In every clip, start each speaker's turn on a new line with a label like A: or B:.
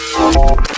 A: Nama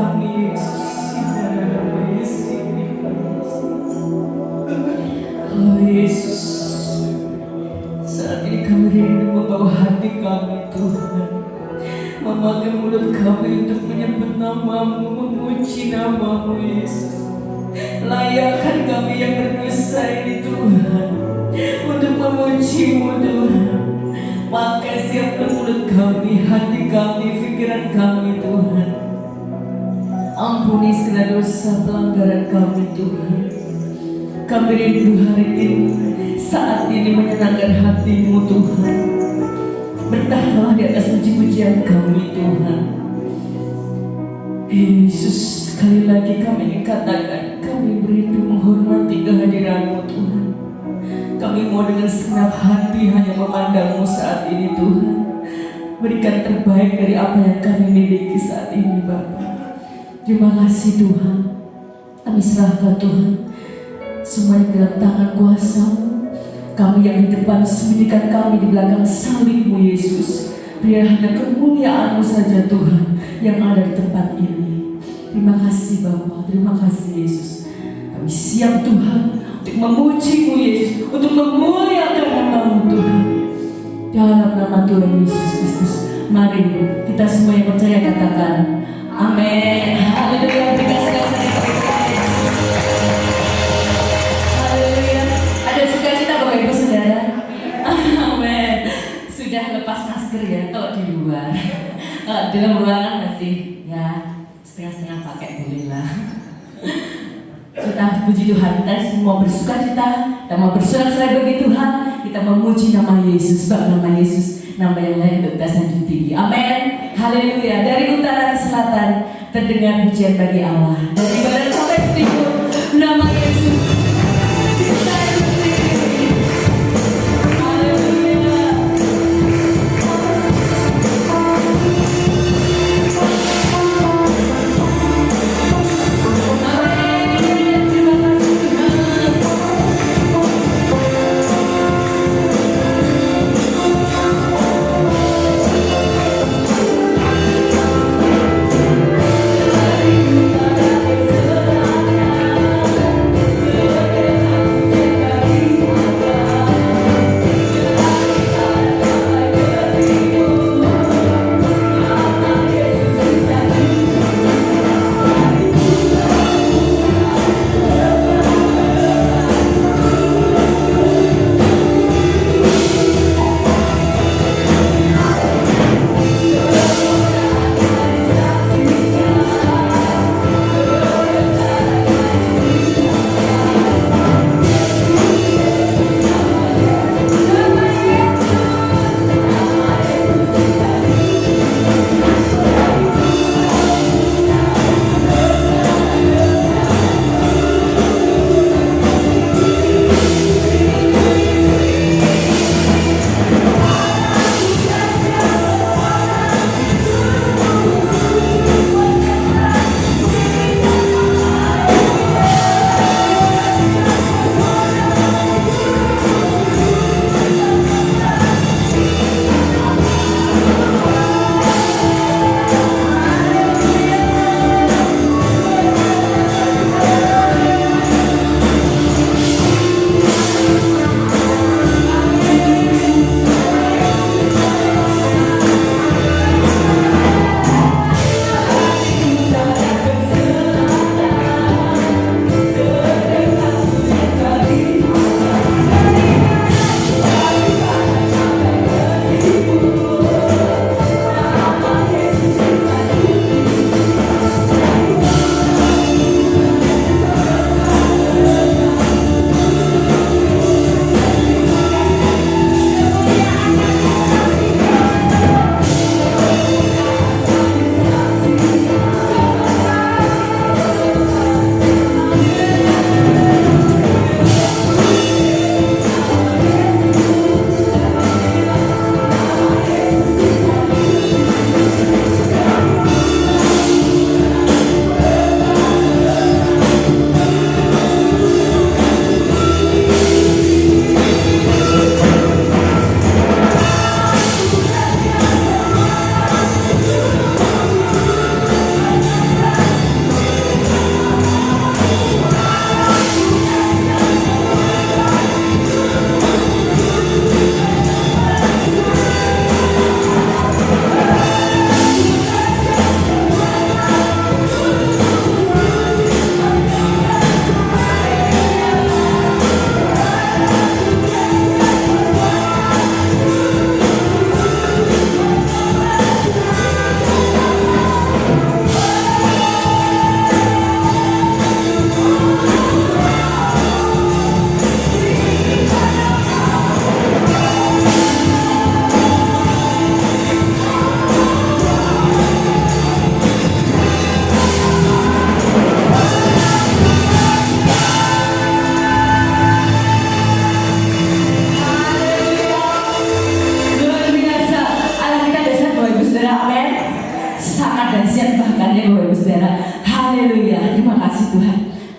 A: kami Yesus. Oh Yesus, saat ini kami rindu membawa hati kami Tuhan, memakai mulut kami untuk menyebut namamu, memuji namamu Yesus. Layakkan kami yang berdosa ini Tuhan untuk memuji-Mu Tuhan. Pakai siapkan mulut kami, hati kami, pikiran kami Tuhan. Ampuni segala dosa pelanggaran kami Tuhan. Kami rindu hari ini, saat ini menyenangkan hati-Mu Tuhan. Bertahanlah di atas puji-pujian kami Tuhan. Yesus, sekali lagi kami ingin katakan, kami berindu menghormati kehadiran-Mu Tuhan. Kami mau dengan segenap hati hanya memandang-Mu saat ini Tuhan. Berikan terbaik dari apa yang kami miliki saat ini Bapa. Terima kasih Tuhan. Kami serahkan Tuhan semuanya dalam tangan kuasa-Mu. Kami yang di depan sembunyikan kami di belakang salib-Mu Yesus. Biar hanya kemuliaan-Mu saja Tuhan yang ada di tempat ini. Terima kasih Bapa, terima kasih Yesus. Kami siap Tuhan untuk memuji-Mu Yesus, untuk memuliakan nama-Mu Tuhan. Dalam nama Tuhan Yesus Kristus, mari kita semua yang percaya katakan amin. Haleluya. Haleluya. Ada sukacita Bapak Ibu Saudara. Amin. Sudah lepas masker ya kalau di luar. Kalau di dalam ruangan masih ya setengah-setengah pakai, boleh lah. Kita puji Tuhan, kita semua bersukacita, kita mau bersorak-sorai bagi Tuhan, kita memuji nama Yesus, sebab nama Yesus nama yang lain untuk kita sanjung tinggi. Amin. Haleluya. Dari utara ke selatan terdengar pujian bagi Allah. Dari barat sampai timur nama Yesus.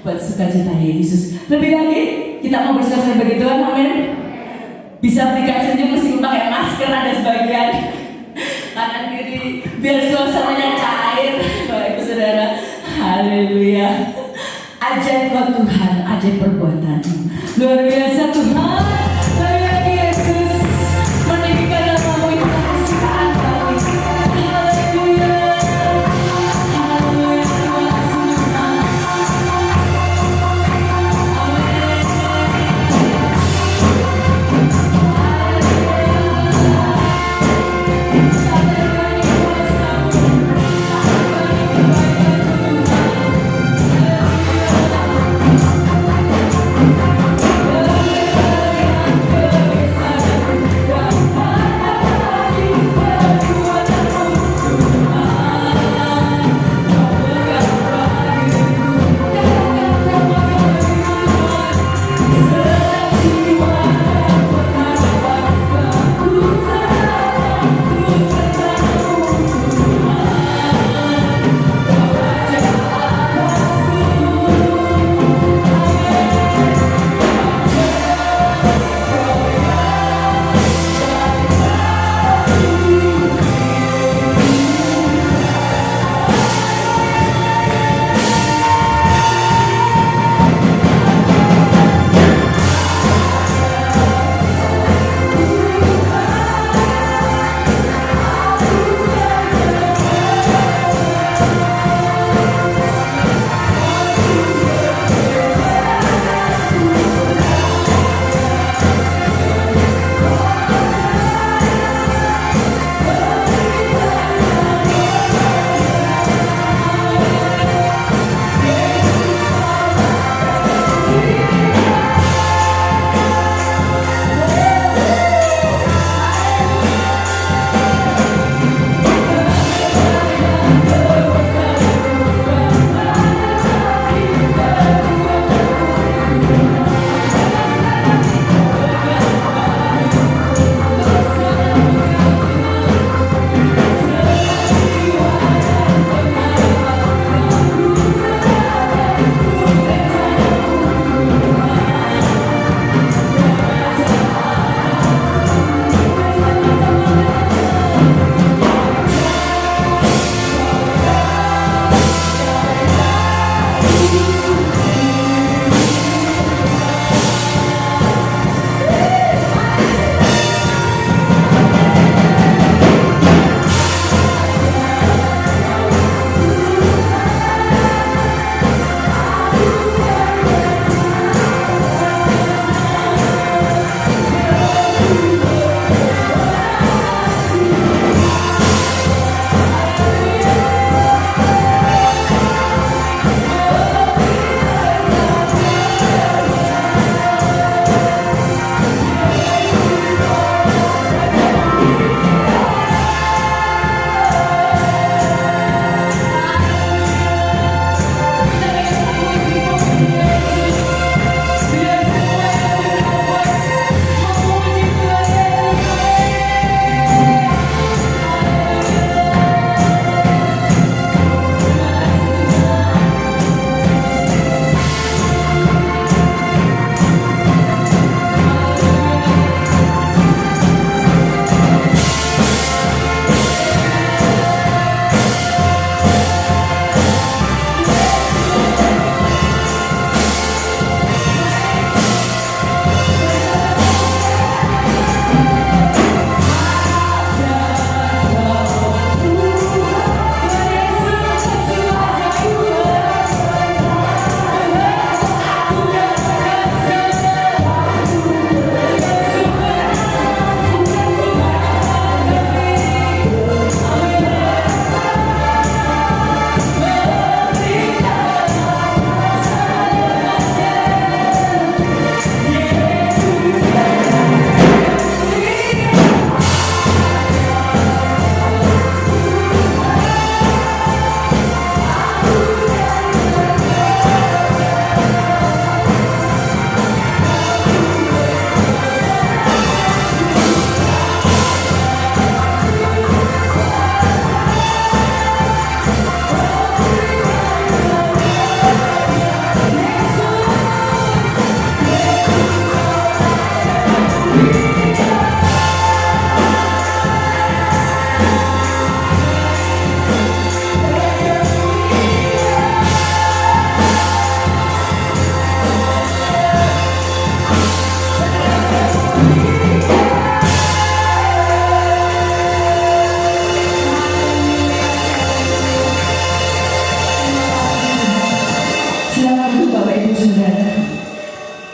A: buat sukacita Yesus. Lebih lagi, kita mau bersaksi bagi Tuhan, amin. Bisa berikan senyum meskipun pakai masker, ada sebagian kanan kiri, biar suasananya cair. Bapak Ibu Saudara, haleluya. Ajaib kau Tuhan, ajaib perbuatan-Mu. Luar biasa Tuhan, lagi lagi Yesus, meninggikan nama-Mu itu kesukaan kami. Haleluya, haleluya, terima kasih Tuhan.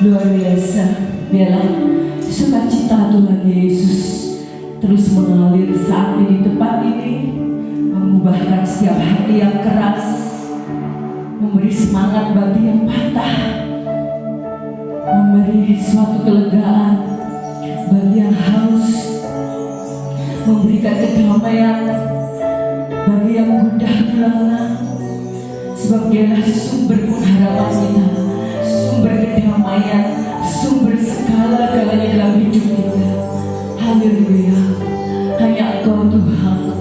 A: Luar biasa, biarlah sukacita Tuhan Yesus terus mengalir saat ini di tempat ini, mengubahkan setiap hati yang keras, memberi semangat bagi yang patah, memberi suatu kelegaan bagi yang haus, memberikan kedamaian bagi yang mudah gulana, sebab dialah sumber pengharapan kita, sumber kedamaian, sumber segala-galanya dalam hidup kita. Haleluya, hanya Engkau Tuhan,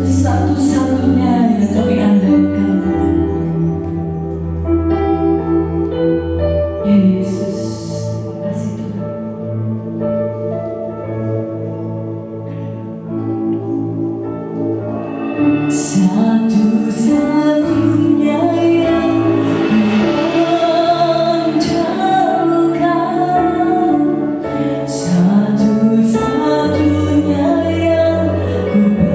A: satu-satunya yang kami andalkan. Yesus, terima kasih Tuhan. Satu-satunya yang ku andalkan, satu-satunya yang ku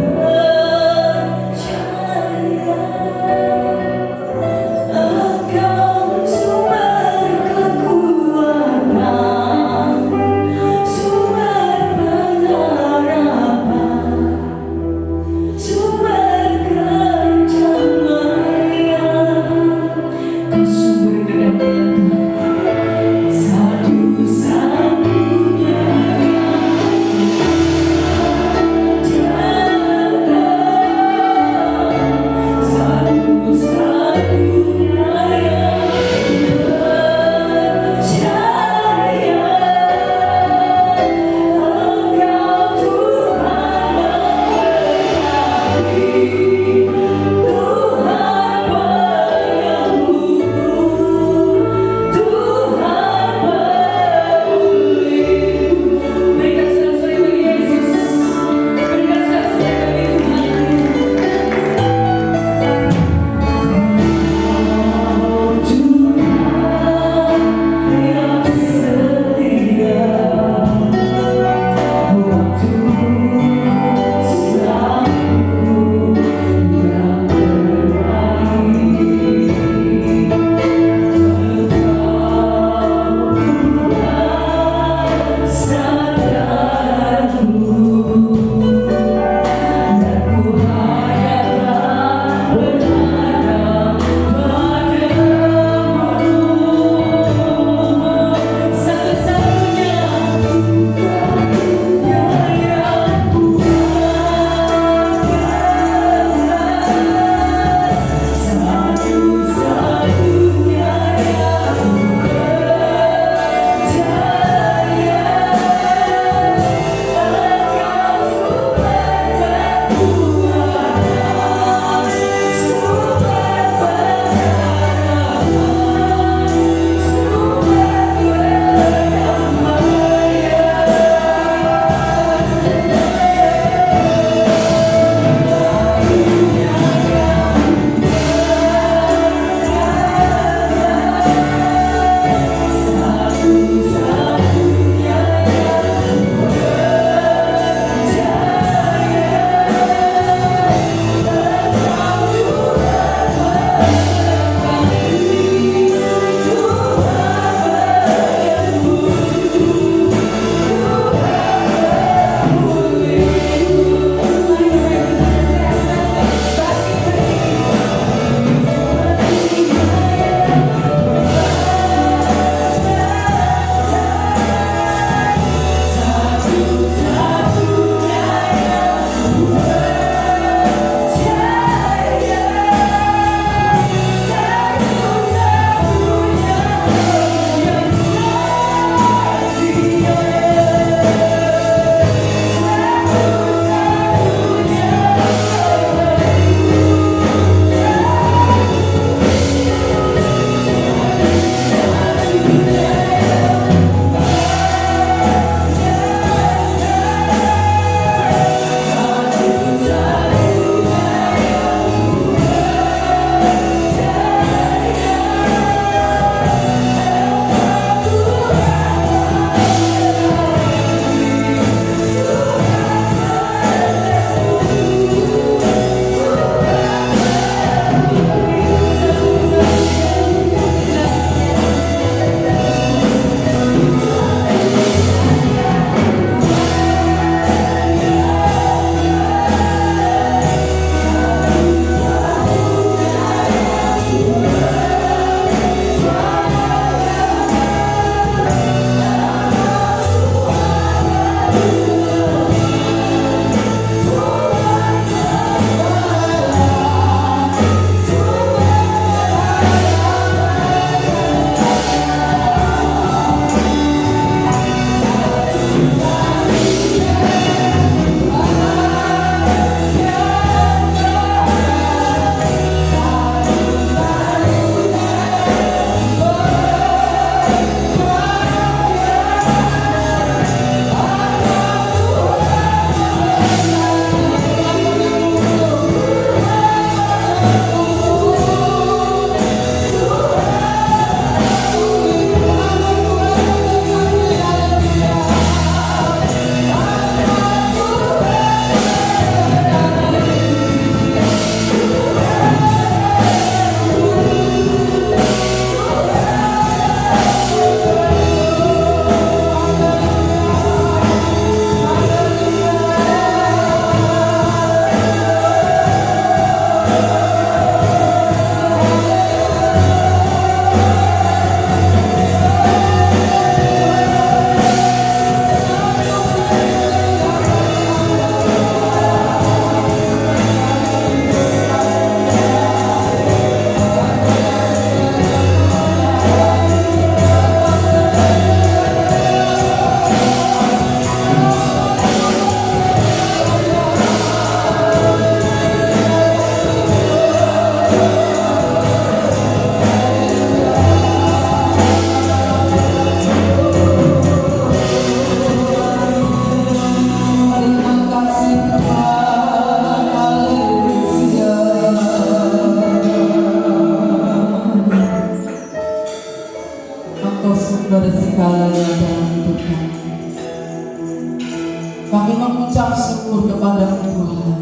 B: Kami mengucap syukur kepada Tuhan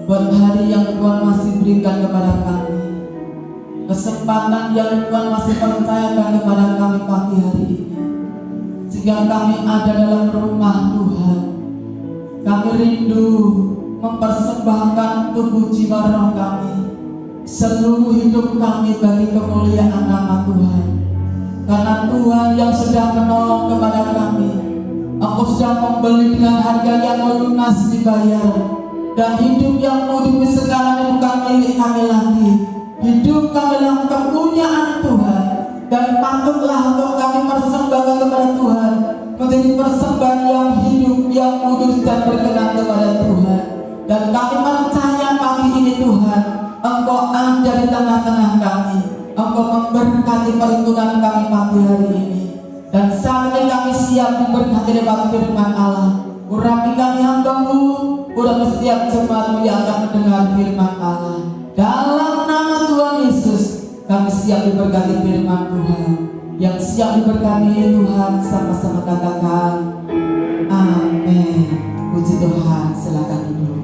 B: buat hari yang Tuhan masih berikan kepada kami, kesempatan yang Tuhan masih percayakan kepada kami pagi hari ini, sehingga kami ada dalam rumah Tuhan. Kami rindu mempersembahkan tubuh jiwa roh kami, seluruh hidup kami bagi kemuliaan nama Tuhan. Karena Tuhan yang sudah menolong kepada kami, Aku sudah membeli dengan harga yang lunas dibayar, dan hidup yang mudi sekarang bukan milik kami lagi. Hidup kami adalah kepunyaan Tuhan, dan patutlah untuk kami persembahkan kepada Tuhan menjadi persembahan yang hidup, yang kudus dan berkenan kepada Tuhan. Dan kami percaya pagi ini Tuhan, Engkau ada di tengah-tengah kami. Engkau memberkati perhitungan kami pagi hari ini. Dan saat ini kami siap memberkati lewat firman Allah. Urapi kami hamba-Mu, urapi setiap jemaat-Mu yang akan mendengar firman Allah. Dalam nama Tuhan Yesus, kami siap diberkati firman Tuhan. Yang siap diberkati Tuhan, sama-sama katakan amin. Puji Tuhan, silakan duduk.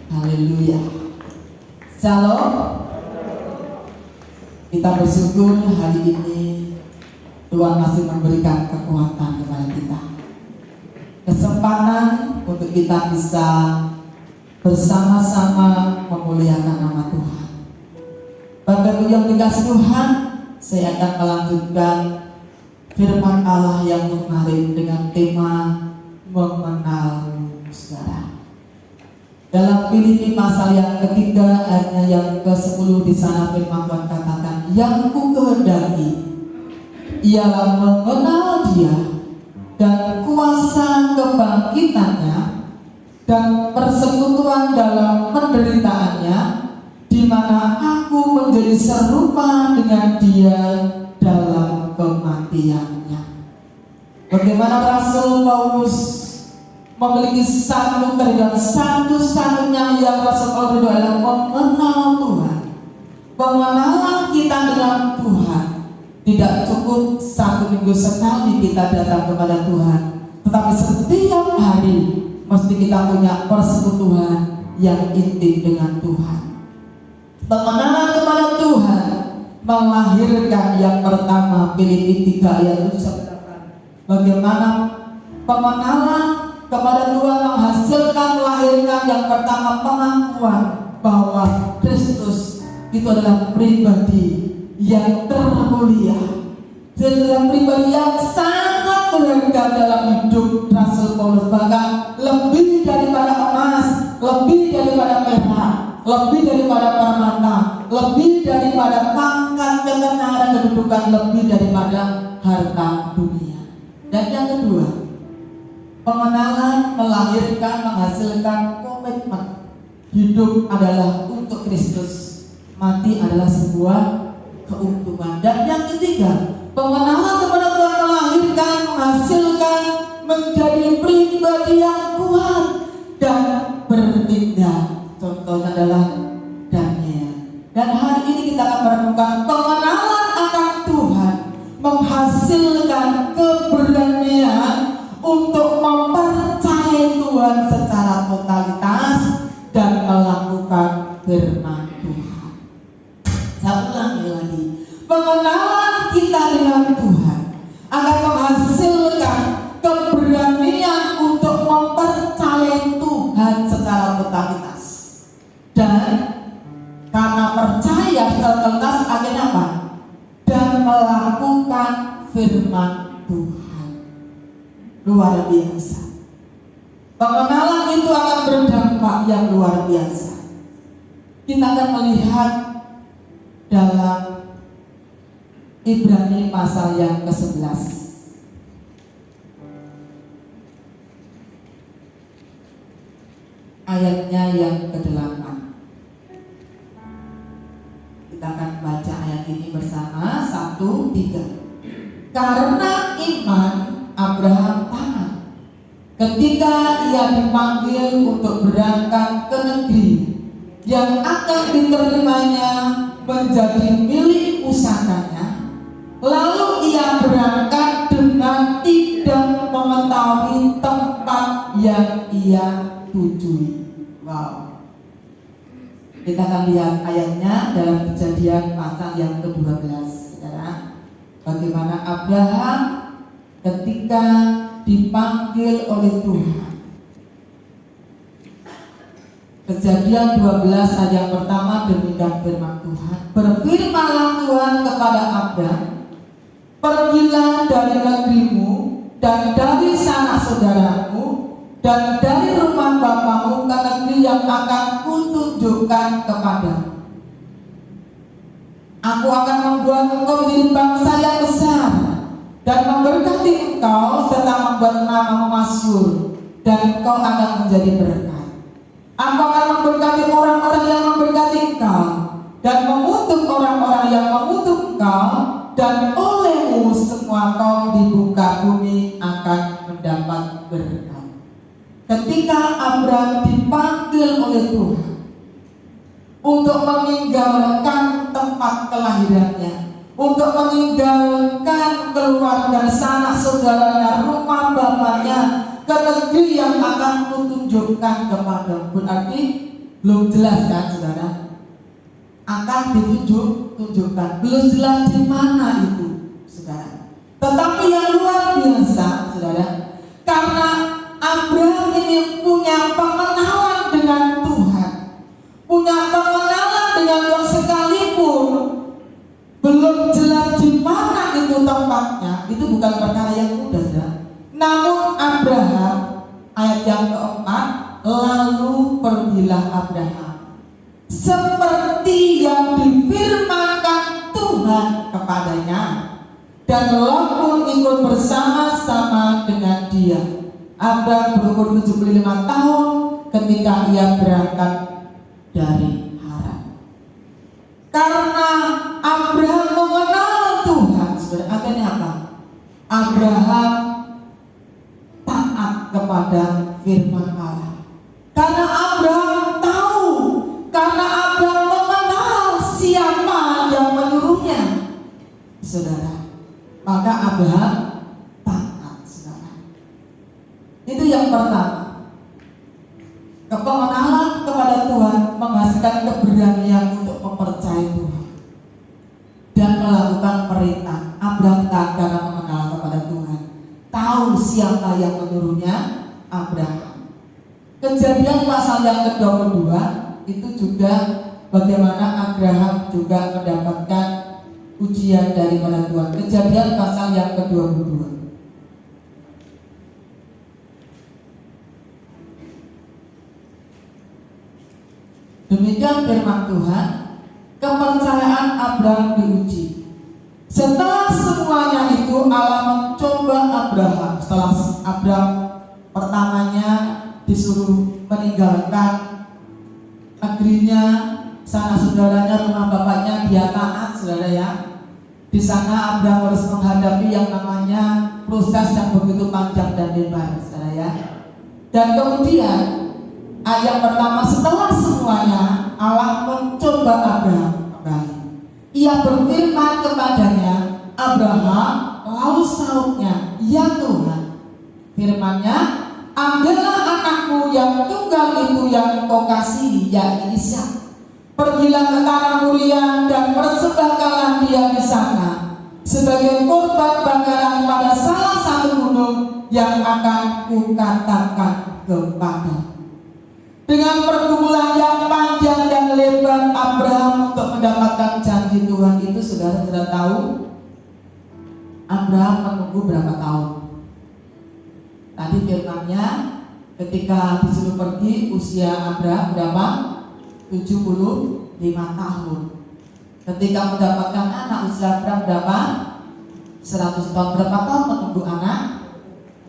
B: Haleluya. Shalom. Kita bersyukur hari ini Tuhan masih memberikan kekuatan kepada kita, kesempatan untuk kita bisa bersama-sama memuliakan nama Tuhan. Bapak-Ibu yang dikasihi Tuhan, saya akan melanjutkan firman Allah yang kemarin dengan tema mengenal saudara. Dalam Filipi pasal yang ketiga ayatnya yang ke-10 di sana firman Tuhan katakan, yang ku kehendaki ialah mengenal Dia dan kuasa kebangkitannya dan persekutuan dalam penderitaannya, di mana aku menjadi serupa dengan Dia dalam kematiannya. Bagaimana Rasul Paulus memiliki satu kerinduan, satu-satunya yang Rasul Paulus adalah mengenal Tuhan. Pengenalan kita dengan Tuhan tidak cukup satu minggu sekali kita datang kepada Tuhan, tetapi setiap hari mesti kita punya persekutuan yang intim dengan Tuhan. Pengenalan kepada Tuhan melahirkan yang pertama, Filipi 3 ayat 7. Bagaimana pengenalan kepada Tuhan menghasilkan, melahirkan yang pertama, pengakuan bahwa Kristus itu adalah pribadi yang termulia, adalah pribadi yang sangat berharga dalam hidup Rasul Paulus. Bahkan lebih daripada emas, lebih daripada perak, lebih daripada permata, lebih daripada pangkat, ketenaran, kedudukan, lebih daripada harta dunia. Dan yang kedua, pengenalan melahirkan, menghasilkan komitmen. Hidup adalah untuk Kristus, mati adalah sebuah keuntungan. Dan yang ketiga, pengenalan kepada Tuhan melahirkan, menghasilkan menjadi pribadi yang kuat dan bertindak. Contohnya adalah Daniel. Dan hari ini kita akan merenungkan pengenalan akan Tuhan menghasilkan keberanian untuk mempercayai Tuhan secara totalitas dan melakukan firman Tuhan. Saya ulangi lagi, pengenalan kita dengan Tuhan akan menghasilkan keberanian untuk mempercayai Tuhan secara totalitas. Dan karena percaya secara totalitas akhirnya apa? Dan melakukan firman Tuhan. Luar biasa. Pengenalan itu akan berdampak yang luar biasa. Kita akan melihat dalam Ibrani pasal yang ke-11. Ayatnya yang ke-8. Kita akan baca ayat ini bersama. 1, 3. Karena iman Abraham taat ketika ia dipanggil untuk berangkat ke negeri yang akan diterimanya menjadi milik pusakanya. Lalu ia berangkat dengan tidak mengetahui tempat yang ia tujui. Wow. Kita akan lihat ayatnya dalam Kejadian pasal yang ke-12, saudara. Bagaimana Abraham ketika dipanggil oleh Tuhan. Kejadian 12 ayat yang pertama, demikian firman Tuhan. Berfirmanlah Tuhan kepada Abraham, pergilah dari negerimu dan dari sanak saudaramu dan dari rumah bapamu ke negeri yang akan kutunjukkan kepadamu. Aku akan membuat engkau menjadi bangsa yang besar dan memberkati engkau serta membuat namamu masyhur, dan engkau akan menjadi berkat. Aku akan memberkati orang-orang yang memberkati engkau dan mengutuk orang-orang yang mengutuk engkau, dan olehmu semua kaum di muka bumi akan mendapat berkat. Ketika Abraham dipanggil oleh Tuhan untuk meninggalkan tempat kelahirannya, untuk meninggalkan keluarga, sanak saudaranya, rumah bapaknya, ke negeri yang akan kutunjukkan kepada. Berarti belum jelas kan, saudara? Akan ditunjukkan, belum jelas di mana itu, saudara. Tetapi yang luar biasa, saudara, karena Abraham ini punya pengenalan dengan Tuhan, punya pengenalan dengan Tuhan, sekalipun belum jelas di mana itu tempatnya, itu bukan perkara yang mudah, saudara. Namun Abraham, ayat yang keempat, lalu pergilah Abraham seperti yang difirmankan Tuhan kepadanya, dan Lot pun ikut bersama-sama dengan dia. Abraham berumur 75 tahun ketika ia berangkat dari Haran. Karena Abraham mengenal Tuhan, saudara, akhirnya apa? Abraham taat kepada firman Allah. Karena Abraham tahu, karena Abraham mengenal siapa yang menyuruhnya, saudara, maka Abraham taat, saudara. Itu yang pertama. Kepengenalan kepada Tuhan menghasilkan keberanian untuk mempercayai Tuhan dan melakukan perintah. Abraham taat karena mengenal kepada Tuhan, tahu siapa yang menyuruhnya, Abraham. Kejadian pasal yang ke-22 itu juga bagaimana Abraham juga mendapatkan ujian daripada Tuhan. Kejadian pasal yang ke-22. Demikian firman Tuhan. Kepercayaan Abraham diuji. Setelah semuanya itu Allah mencoba Abraham. Setelah Abraham pertamanya disuruh meninggalkan negerinya, sana saudaranya, rumah bapaknya, dia taat, saudara ya. Di sana Abraham harus menghadapi yang namanya proses yang begitu panjang dan lebar, saudara ya. Dan kemudian ayat pertama, setelah semuanya Allah mencoba Abraham kembali. Ia berfirman kepadanya, Abraham, lalu sautnya, ya Tuhan. Firman-Nya, ambillah anakmu yang tunggal itu yang engkau kasihi, yakni Ishak. Pergilah ke tanah Moria dan persembahkanlah dia di sana sebagai korban bakaran pada salah satu gunung yang akan kukatakan kepada. Dengan pergumulan yang panjang dan lebar Abraham untuk mendapatkan janji Tuhan itu, saudara sudah tahu Abraham menunggu berapa tahun? Tadi firman-Nya ketika disuruh pergi usia Abraham berapa? 75 tahun. Ketika mendapatkan anak usia Abraham berapa? 100 tahun. Berapa tahun menunggu anak?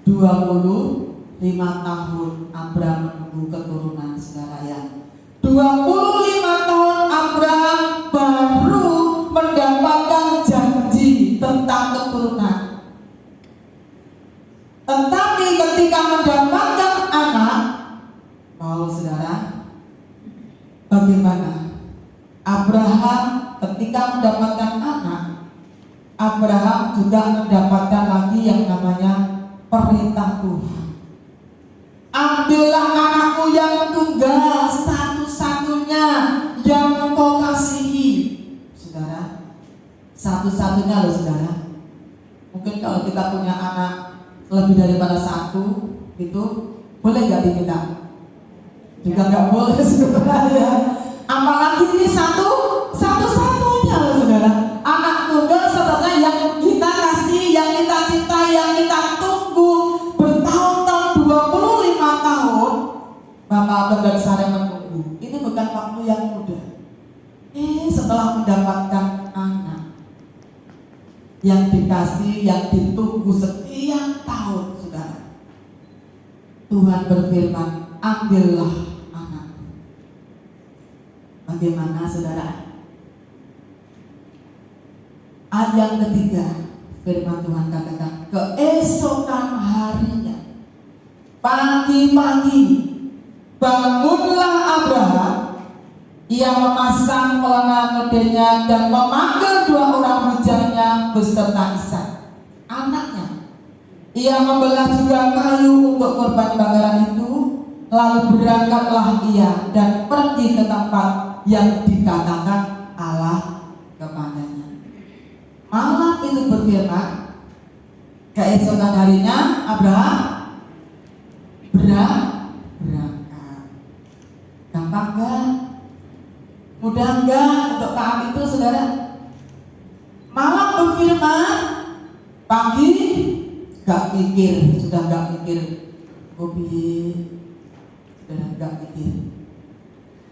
B: 25 tahun Abraham menunggu keturunan, saudara ya. 25 tahun Abraham baru mendapatkan janji tentang keturunan. Tetapi ketika mendapatkan anak, mau saudara, bagaimana? Abraham ketika mendapatkan anak, Abraham juga mendapatkan lagi yang namanya perintah Tuhan. Ambillah anakmu yang tunggal, satu-satunya yang engkau kasihi. Saudara, satu-satunya loh saudara. Mungkin kalau kita punya anak lebih daripada satu, itu boleh gak diminta? Juga gak boleh sebenarnya. Apalagi ini satu-satunya loh saudara. Anak tunggal sebenarnya yang kita kasih, yang kita cintai, yang kita tunggu bertahun-tahun, 25 tahun. Bapak dan saya menunggu. Ini bukan waktu yang mudah. Setelah mendapatkan anak yang dikasih, yang ditunggu sekian tahun, saudara, Tuhan berfirman, ambillah anak. Bagaimana saudara? Ayat yang ketiga, firman Tuhan katakan, keesokan harinya, pagi-pagi, bangunlah Abraham. Ia memasang pelana keledainya dan memanggil 2 orang bujangnya beserta Ishak, anaknya. Ia membelah juga kayu untuk korban bakaran itu. Lalu berangkatlah ia dan pergi ke tempat yang dikatakan Allah kepadanya. Malam itu berfirman, keesokan harinya Abraham berangkat. Gampang gak? Mudah gak untuk taat itu saudara? Malam berfirman, pagi gak mikir, sudah gak mikir hobi, sudah gak mikir.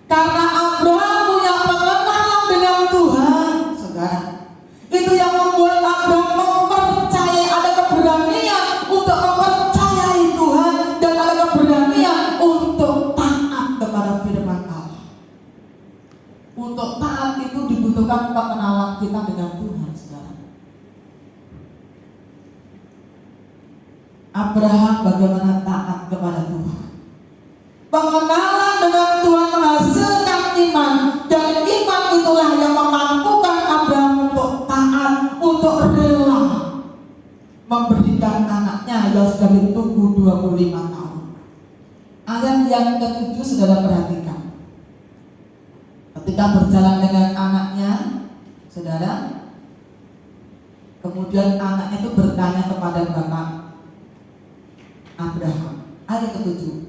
B: Karena Abraham punya pengenalan dengan Tuhan, saudara. Itu yang membuat Abraham mempercayai, ada keberanian untuk mempercayai Tuhan dan ada keberanian untuk taat kepada firman Allah. Untuk taat itu dibutuhkan pengenalan kita dengan Tuhan, saudara. Abraham bagaimana taat kepada Tuhan? Pengenalan dengan Tuhan menghasilkan iman, dan iman itulah yang memampukan Abraham untuk taat, untuk rela memberikan anaknya yang sudah ditunggu 25 tahun. Ayat yang ke-7 saudara perhatikan. Ketika berjalan dengan anaknya, saudara, kemudian anaknya itu bertanya kepada bapak Abraham. Ayat ke-7.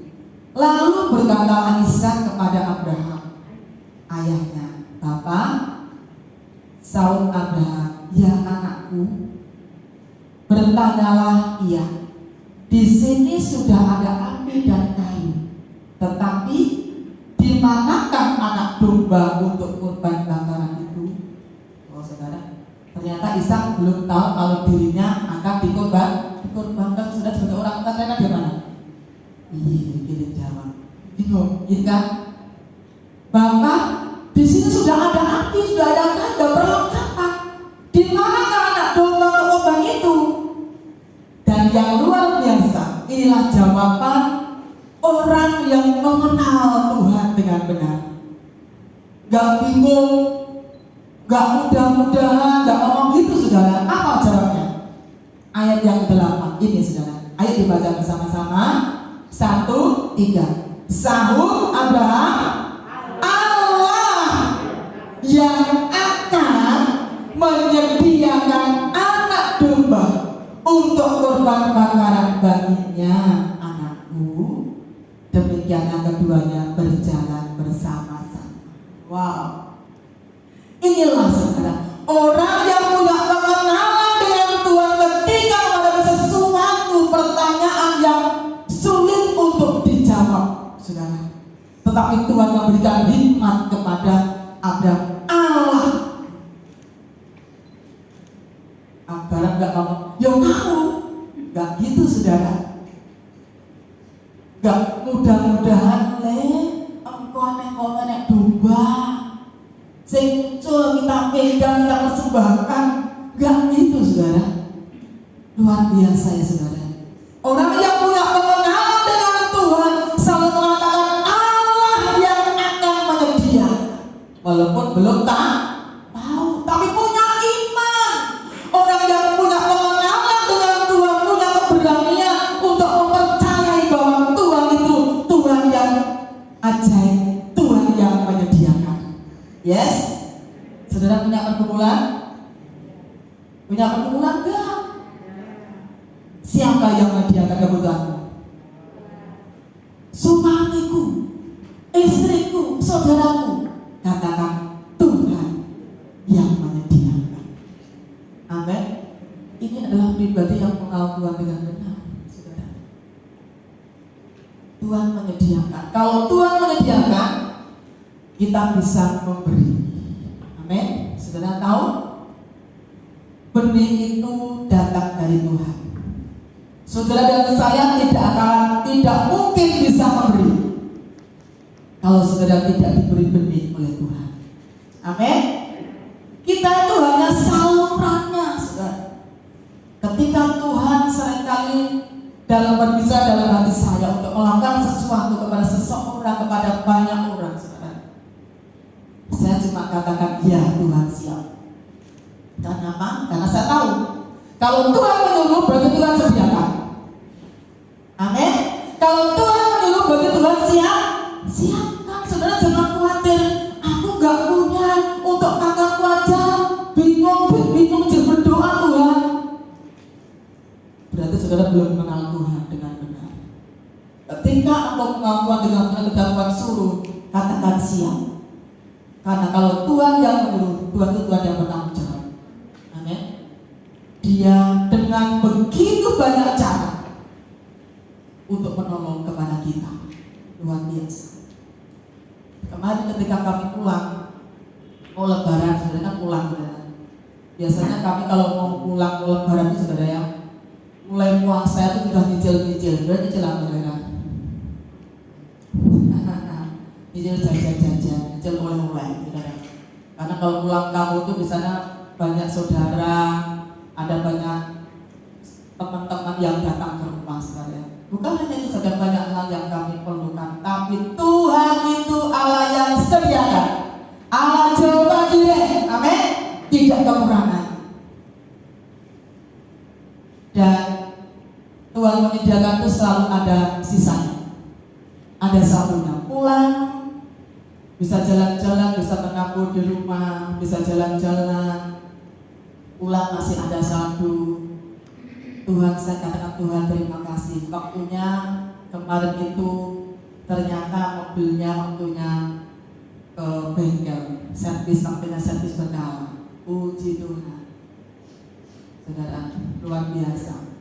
B: Lalu berkatalah Ishak kepada Abraham, ayahnya, Bapak. Saud Abraham, ya anakku. Bertanyalah ia, di sini sudah ada api dan kayu, tetapi di manakah anak domba untuk kurban bakaran itu. Oh saudara, ternyata Ishak belum tahu kalau dirinya akan dikorbankan. Sudah sebagai orang tua ternyata di mana? Iya, kirim jawab. Bingung, iya kan? Bapak, di sini sudah ada api, sudah ada kanda, perlengkapan. Di mana anak domba untuk kurban itu? Dan yang luar biasa, inilah jawaban orang yang mengenal Tuhan dengan benar. Gak bingung, gak mudah-mudahan, gak ngomong gitu saudara. Apa jawabnya? Ayat yang ke-8 ini saudara. Ayo dibaca bersama-sama. 1, 3. Sahur Abraham, Allah yang akan menyediakan anak domba untuk kurban bakaran baginya, anakku. Demikianlah keduanya berjalan bersama-sama. Wow. Inilah saudara, orang yang punya pengenalan dengan Tuhan ketika menghadapi sesuatu pertanyaan yang sulit untuk dijawab, saudara. Tetapi Tuhan memberikan hikmat kepada Abraham. Allah. Abraham gak ngomong, yo kamu. Gak gitu saudara. Gak mudah-mudahan engkau nek domba sing kita pegang, kita persembahkan. Gak gitu saudara. Luar biasa ya saudara. Orang yang punya pengenalan dengan Tuhan selalu mengatakan Allah yang akan menyediakan, walaupun belum tahu, tapi punya iman. Orang yang punya pengenalan dengan Tuhan punya keberanian untuk mempercayai bahwa Tuhan itu Tuhan yang ajaib, Tuhan yang menyediakan. Yes, saudara punya pergumulan? Punya pergumulan enggak? Siapa yang menyediakan kebutuhanmu? Suamiku, istriku, saudaraku. Katakan Tuhan yang menyediakan. Amin. Ini adalah pribadi yang mengenal Tuhan dengan benar, saudara. Tuhan menyediakan. Kalau Tuhan menyediakan, kita bisa memberi. Amin. Saudara tahu, benih itu datang dari Tuhan. Saudara dan saya tidak mungkin bisa memberi kalau saudara tidak diberi benih oleh Tuhan. Amin. Kita itu hanya salurannya, saudara. Ketika Tuhan seringkali dalam berbicara dalam hati saya untuk melakukan sesuatu kepada seseorang, kepada banyak orang, saudara, saya cuma katakan ya Tuhan siap. Karena apa? Karena saya tahu kalau Tuhan menyuruh berarti Tuhan sediakan. Amin. Kalau Tuhan menyuruh berarti Tuhan siapkan. Saudara jangan khawatir. Aku gak punya untuk kakakku aja. Bingung berdoa Tuhan. Berarti saudara belum mengenal Tuhan dengan benar. Ketika engkau mengenal Tuhan dengan benar, ketika Tuhan suruh, katakan siap. Karena kalau Tuhan yang menyuruh, Tuhan itu Tuhan yang bertanggung jawab. Amin. Dia dengan begitu banyak cara untuk menolong kepada kita. Luar biasa. Kemarin ketika kami pulang mau lebaran, sebenarnya pulang saudara. Biasanya kami kalau mau pulang mau lebaran itu saudara ya, mulai puasa itu sudah nyicil-nyicil. Sudah nyicil apa saudara? Nyicil jajan-jajan, nyicil oleh-oleh saudara. Karena kalau pulang kamu itu misalnya banyak saudara, ada banyak teman-teman yang datang ke rumah saudara. Bukan hanya itu saja, banyak hal yang kami perlukan, tapi Tuhan itu Allah yang sediakan, Allah Jehovah Jireh, amin, tidak kekurangan. Dan Tuhan menyediakan itu selalu ada sisanya, ada satunya. Pulang, bisa jalan-jalan, bisa menabur di rumah, bisa jalan-jalan, pulang masih ada satu. Tuhan, saya katakan Tuhan terima kasih. Waktunya kemarin itu ternyata mobilnya waktunya ke bengkel, waktunya servis berkala. Puji Tuhan. Saudara, luar biasa.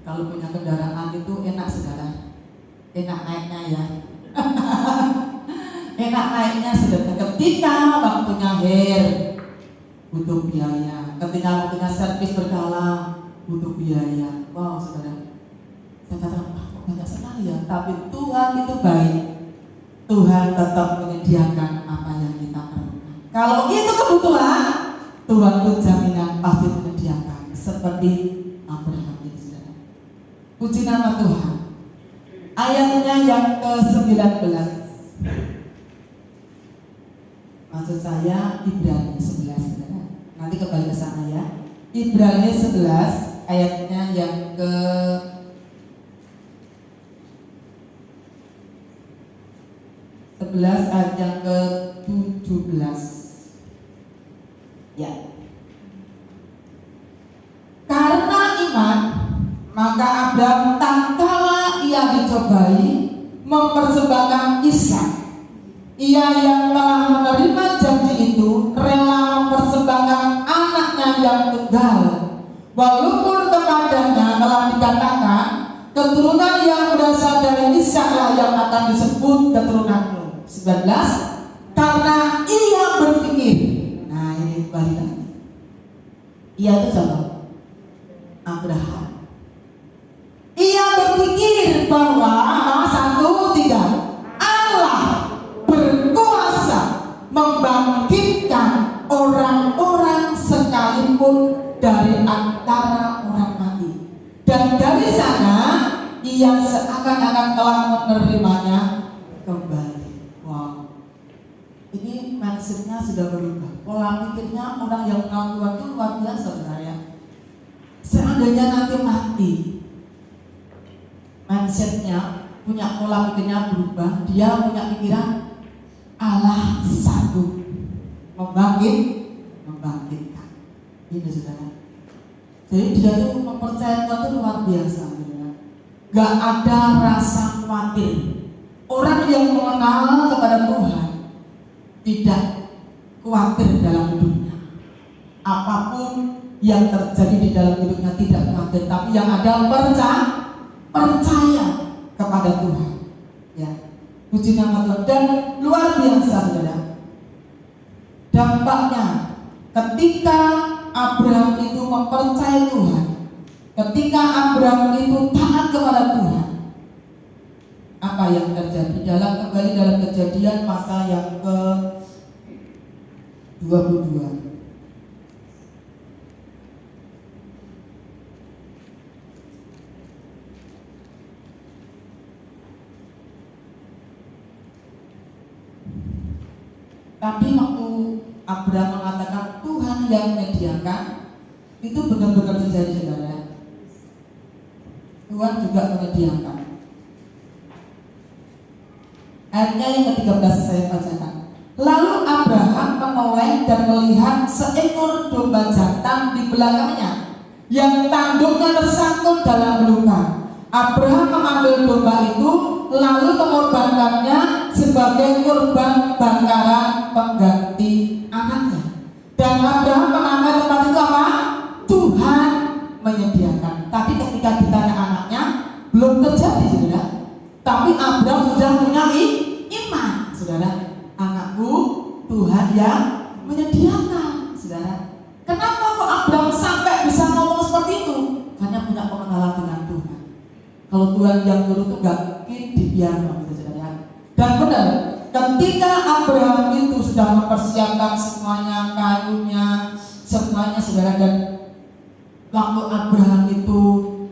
B: Kalau punya kendaraan itu enak saudara, enak naiknya ya. enak naiknya saudara. Ketika waktunya butuh biaya. Ketika waktunya servis berkala butuh biaya. Wow saudara, saya katakan kok banyak sekali ya. Tapi Tuhan itu baik. Tuhan tetap menyediakan apa yang kita perlukan. Kalau itu kebutuhan, Tuhan itu jaminan pasti menyediakan. Seperti Abraham ini saudara. Puji nama Tuhan. Ayatnya yang ke-19. Maksud saya Ibrani 11 saudara. Nanti kembali ke sana ya. Ibrani 11 ayatnya yang ke 11 ayat yang ke-17. Ya. Karena iman, maka Abraham tatkala ia dicobai mempersembahkan Ishak. Ia yang telah menerima janji itu rela mempersembahkan anaknya yang tunggal, walaupun kepadanya telah dikatakan keturunan yang berasal dari Ishaklah yang akan disebut keturunanmu. 19. Karena ia berpikir, nah ini kembali lagi. Ia itu siapa? Abraham. Ia berpikir bahwa Allah berkuasa membangkitkan orang-orang sekalipun dari antara orang mati. Dan dari sana ia seakan-akan telah menerimanya kembali. Wow. Ini mindsetnya sudah berubah. Pola pikirnya orang yang mengenal Tuhan itu luar biasa sebenarnya. Seandainya nanti mati, mindsetnya, punya pola pikirnya berubah. Dia punya pikiran Allah sanggup membangkitkan. Ini saudara. Jadi dia tuh mempercayai Tuhan itu luar biasa, saudara. Gak ada rasa khawatir. Orang yang mengenal kepada Tuhan tidak khawatir dalam hidupnya. Apapun yang terjadi di dalam hidupnya tidak khawatir, tapi yang ada percaya kepada Tuhan. Ya, puji nama Tuhan. Dan luar biasa saudara. Dampaknya ketika Abraham itu mempercayai Tuhan, ketika Abraham itu taat kepada Tuhan, apa yang terjadi? Kembali dalam Kejadian pasal yang ke-22. Tapi waktu Abraham mengatakan Tuhan yang menyediakan, itu benar-benar terjadi saudara. Tuhan juga menyediakan. Ayatnya yang ke-13 saya bacakan. Lalu Abraham menoleh dan melihat seekor domba jantan di belakangnya yang tanduknya tersangkut dalam belukar. Abraham mengambil domba itu lalu mengorbankannya sebagai kurban bakaran pengganti anaknya. Dan Abraham menamai tempat itu apa? Tuhan menyediakan. Tapi ketika ditanya anaknya, belum terjadi saudara. Tapi Abraham sudah punya iman, saudara. Anakku, Tuhan yang menyediakan, saudara. Kenapa kok Abraham sampai bisa ngomong seperti itu? Karena punya pengenalan dengan Tuhan. Kalau Tuhan yang dulu itu gak mungkin dibiarkan, saudara. Dan benar, ketika Abraham itu sudah mempersiapkan semuanya, kayunya, semuanya saudara, dan waktu Abraham itu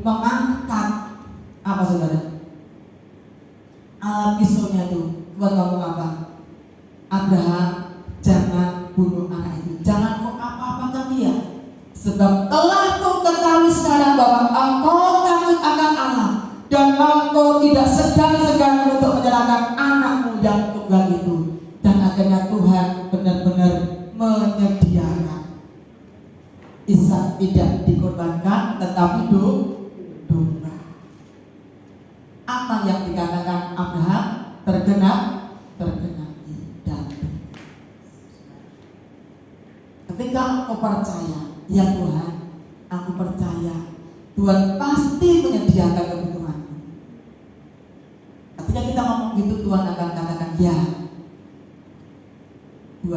B: mengangkat apa saudara? Alat pisaunya itu, Tuhan ngomong apa? Abraham, jangan bunuh anak itu, jangan kau apa-apakan dia, sebab telah kau ketahui sekarang bahwa engkau takut akan Allah dan engkau tidak segan-segan untuk menyerahkan anakmu yang tunggal itu. Dan akhirnya Tuhan benar-benar menyediakan. Ishak tidak dikorbankan tetapi domba. Apa yang dikatakan Abraham tergenap dan ketika engkau percaya, ya Tuhan, aku percaya Tuhan pasti menyediakan kebutuhanmu. Ketika kita ngomong gitu, Tuhan akan katakan ya,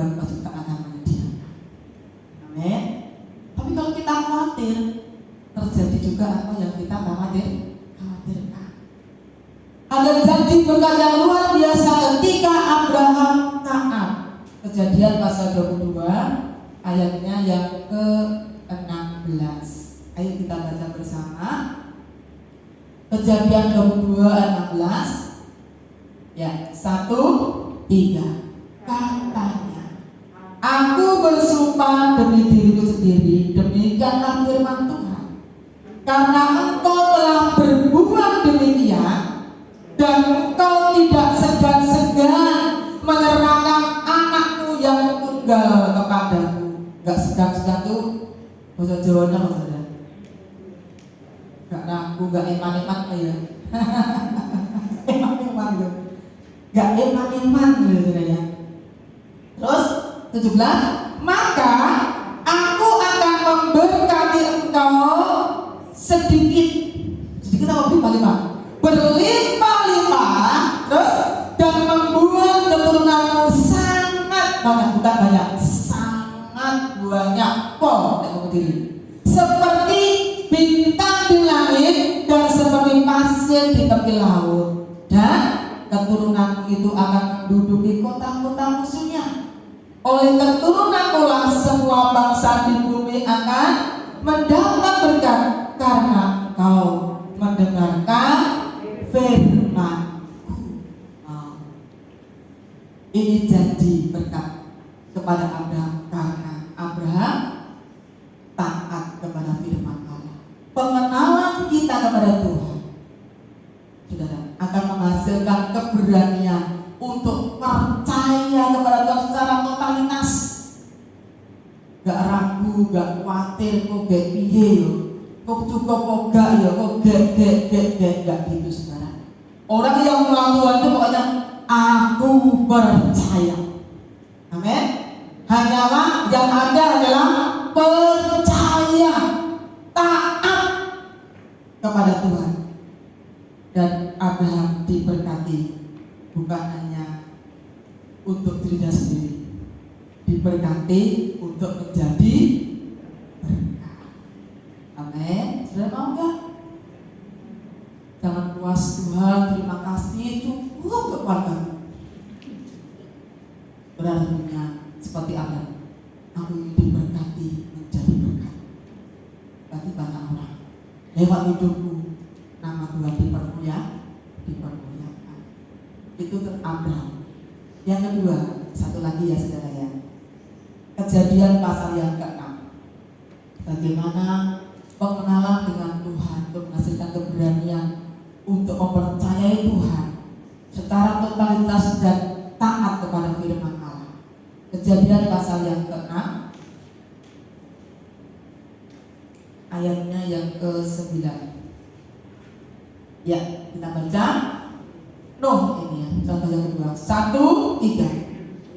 B: Tuhan pasti tak akan menyediakan. Amin. Tapi kalau kita khawatir, terjadi juga apa yang kita khawatirkan. Ada janji berkat yang luar biasa ketika Abraham taat. Kejadian pasal 22 ayatnya yang ke-16. Ayo kita baca bersama. Kejadian 22 ayat 16. Ya, 1, 3. Katanya, aku bersumpah demi diriku sendiri, demikianlah firman Tuhan. Karena engkau telah berbuat demikian, dan engkau tidak segan-segan menyerahkan anakmu yang tunggal kepadaku. Gak segan-segan tuh bahasa Jawanya maksudnya. Gak ragu, gak iman-iman ya. Iman-iman gitu. Gak iman-iman gitu ya. Terus 17, maka aku akan memberkati engkau sedikit apa berlimpah-limpah, berlimpah-limpah, terus dan membuat keturunanmu sangat banyak, bukan banyak, sangat banyak, seperti bintang di langit dan seperti pasir di tepi laut, dan keturunanmu itu akan menduduki kota-kota musuhnya. Oleh keturunanmu lah semua bangsa di bumi akan mendapat berkat, karena engkau mendengarkan firman-Ku. Ini janji berkat kepada Abraham karena Abraham taat kepada firman Allah. Pengenalan kita kepada Tuhan, saudara, akan menghasilkan keberanian untuk percaya kepada Tuhan secara totalitas. Gak ragu, gak khawatir, kok gak piye yo, kok cukup kok gak yo, kok gak gitu saudara. Orang yang melawan Tuhan itu pokoknya aku percaya. Amin. Hanyalah yang ada adalah percaya, taat kepada Tuhan. Dan Abraham diberkati bukan hanya untuk dirinya sendiri, diberkati untuk menjadi berkat. Amin. Sudah mau enggak? Jangan puas Tuhan, terima kasih, cukup untuk keluargamu. Berarti seperti apa? Aku ingin diberkati menjadi berkat bagi banyak orang. Lewat hidupku nama Tuhan dipermuliakan. Itu untuk Abraham. Yang kedua, satu lagi ya saudara ya. Kejadian pasal yang ke-6. Bagaimana pengenalan dengan Tuhan untuk menghasilkan keberanian untuk mempercayai Tuhan secara totalitas dan taat kepada firman Allah. Kejadian pasal yang ke-6 ayatnya yang ke-9. Ya, kita baca. Nuh ini ya, contoh yang kedua. 1, 3.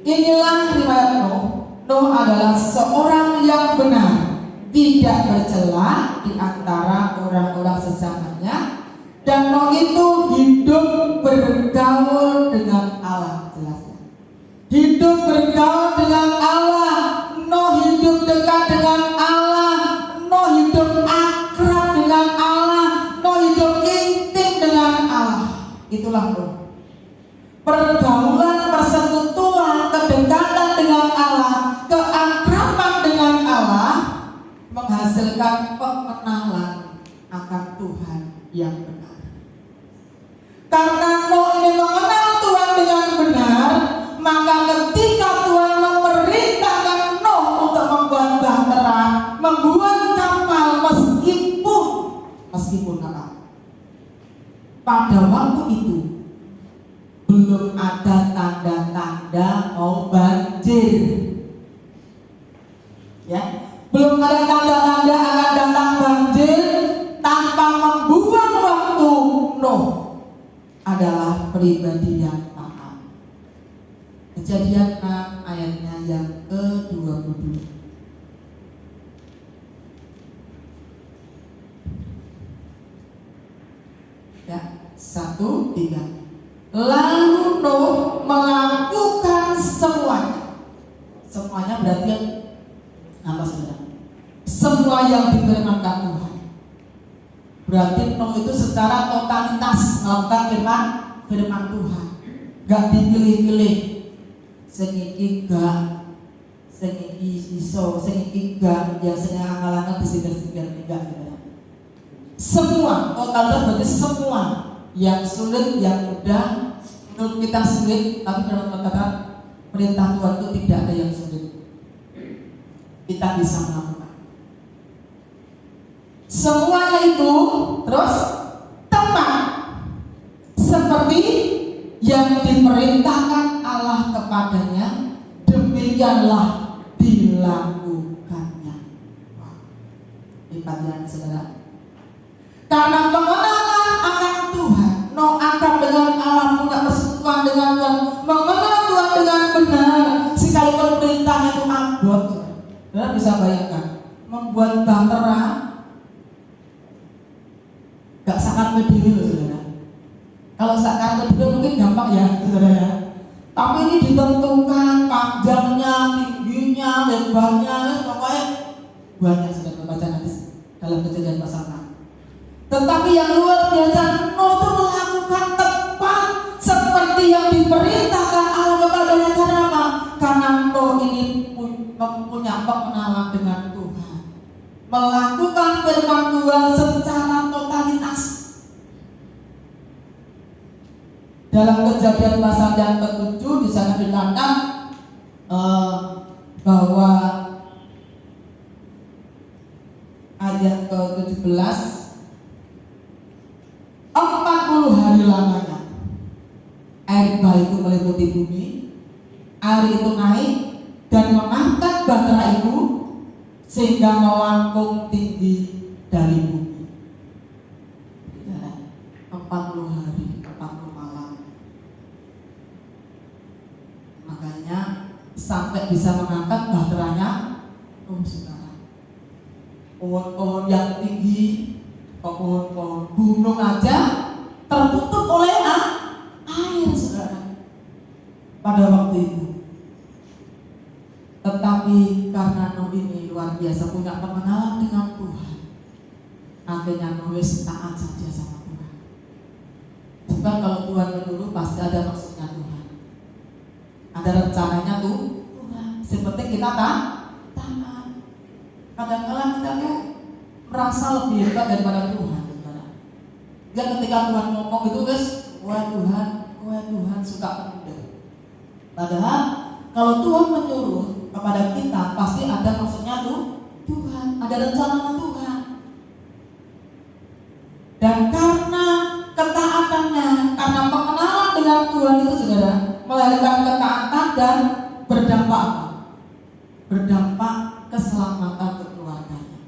B: Inilah riwayat Nuh. Nuh adalah seorang yang benar, tidak bercela di antara orang-orang sezamannya, dan Nuh itu hidup bergaul dengan Allah. Jelasnya hidup bergaul dengan Allah. Nuh hidup dekat dengan Allah. Nuh hidup akrab dengan Allah. Nuh hidup intim dengan Allah. Itulah Nuh. Pergaulan, persekutuan, kedekatan dengan Allah, keakraban dengan Allah menghasilkan pengenalan akan Tuhan yang benar. Karena Nuh ini mengenal Tuhan dengan benar, maka ketika Tuhan memerintahkan Nuh untuk membuat bahtera, membuat kapal, meskipun apa? Pada waktu itu belum ada tanda-tanda mau banjir, ya, belum ada tanda-tanda akan datang banjir. Tanpa membuang waktu, Nuh adalah pribadi yang taat. Kejadian 6 ayatnya yang ke-22. Ya, 1, 3. Lalu Nuh melakukan semuanya Semuanya berarti apa saudara? Semua yang difirmankan Tuhan. Berarti Nuh itu secara totalitas melakukan firman Tuhan. Gak dipilih-pilih. Sing iki gak, sing iki iso, sing iki gak, yang sing angan-angan disingkir-singkir enggak saudara. Semua totalitas berarti semua yang sulit, yang mudah menurut kita sulit, tapi dalam kata perintah Tuhan itu tidak ada yang sulit. Kita bisa melakukan semuanya itu, terus tepat seperti yang diperintahkan Allah kepadanya, demikianlah dilakukannya. Ini pelajaran saudara. Karena pengenalan akan Tuhan, Nuh akan dengan Allah, punya persekutuan dengan Tuhan, mengenal Tuhan dengan benar, sekalipun perintahnya itu abot. Saudara bisa bayangkan, membuat bahtera gak sakar mediri loh saudara. Kalau sakar mediri mungkin gampang ya saudara ya. Tapi ini ditentukan panjangnya, tingginya, lebarnya, pokoknya banyak saudara baca nanti dalam Kejadian pasal 6. Tetapi yang luar biasa, Nuh itu melakukan tepat seperti yang diperintahkan Allah kepadanya. Karena apa? Karena Nuh ini mempunyai pengenalan dengan Tuhan, melakukan firman Tuhan secara totalitas. Dalam Kejadian pasal yang ke-7 di sana dikatakan bahwa ayat ke-17, 40 hari lamanya air bah itu meliputi bumi, air itu naik dan mengangkat bahtera itu sehingga melengkung tinggi dari bumi. 40 hari, 40 malam. Makanya sampai bisa mengangkat bahteranya, saudara, pohon-pohon yang tinggi, pohon-pohon gunung aja tertutup oleh air saudara pada waktu itu. Tetapi karena Nuh ini luar biasa punya pengenalan dengan Tuhan, akhirnya Nuh taat saja sama Tuhan. Sebab kalau Tuhan menyuruh pasti ada maksudnya Tuhan, ada rencananya tuh Tuhan. Seperti kita taat. Kadang-kadang kita tuh merasa lebih hebat daripada Tuhan. Ya ketika Tuhan ngomong itu guys, wah Tuhan suka menunda. Padahal kalau Tuhan menyuruh kepada kita pasti ada maksudnya tuh Tuhan, ada rencana Tuhan. Dan karena ketaatannya, karena pengenalan dengan Tuhan itu saudara, melahirkan ketaatan dan berdampak apa? Berdampak keselamatan keluarganya.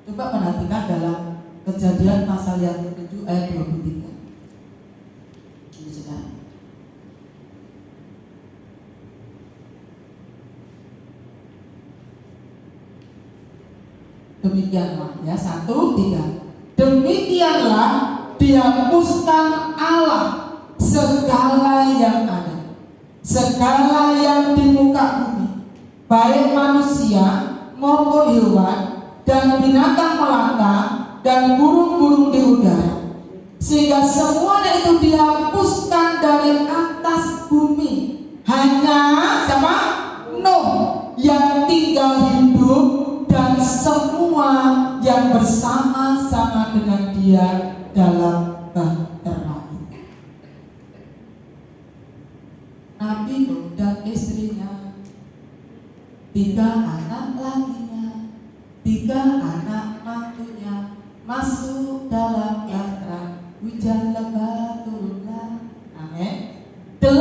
B: Coba perhatikan dalam Kejadian pasal yang ke-7 ayat 23. Ini saudara. Demikianlah ya, 1, 3. Demikianlah dihapuskan Allah segala yang ada, segala yang di muka bumi, baik manusia maupun hewan dan binatang melata dan burung-burung di udara, sehingga semuanya itu dihapuskan dari atas bumi. Hanya siapa? Nuh yang tinggal hidup dan semua yang bersama-sama dengan dia dalam bahtera itu. Nabi Nuh dan istrinya, 3 anak lakinya, 3 anak mantunya masuk dalam bahtera, hujan lebat turunlah. Amin. 8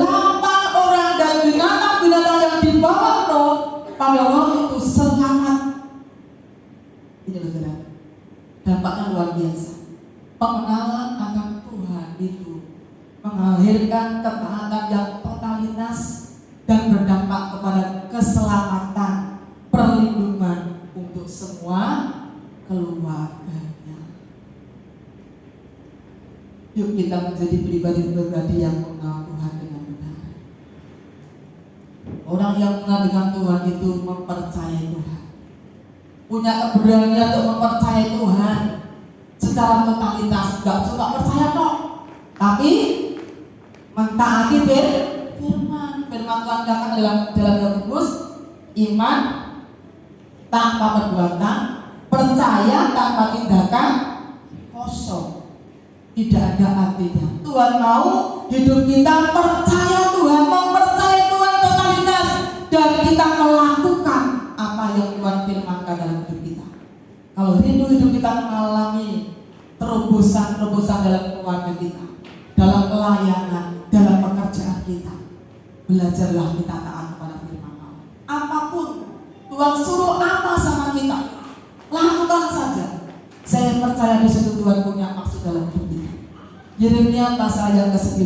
B: orang dan binatang-binatang yang dibawa Nuh pada waktu itu selamat. Ini saudara, dampaknya luar biasa. Pengenalan akan Tuhan itu melahirkan ketaatan yang totalitas dan berdampak kepada keselamatan, perlindungan untuk semua keluarganya. Yuk kita menjadi pribadi-pribadi yang mengenal Tuhan dengan benar. Orang yang mengenal dengan Tuhan itu mempercayai Tuhan, punya keberanian untuk mempercayai Tuhan secara totalitas, gak cuma percaya kok, tapi mentaati firman Tuhan katakan dalam Yakobus, iman tanpa perbuatan, percaya tanpa tindakan kosong, tidak ada artinya. Tuhan mau hidup kita percaya Tuhan, mempercayai Tuhan totalitas, dan kita melakukan apa yang Tuhan firmankan dalam hidup kita. Kalau rindu hidup kita mengalami terobosan dalam keluarga kita, dalam pelayanan, dalam pekerjaan kita, belajarlah kita taat kepada firman Allah. Apapun Tuhan suruh apa sama kita, lakukan saja. Saya percaya di situ Tuhan punya maksud dalam hidup kita. Yeremia pasal yang ke-9,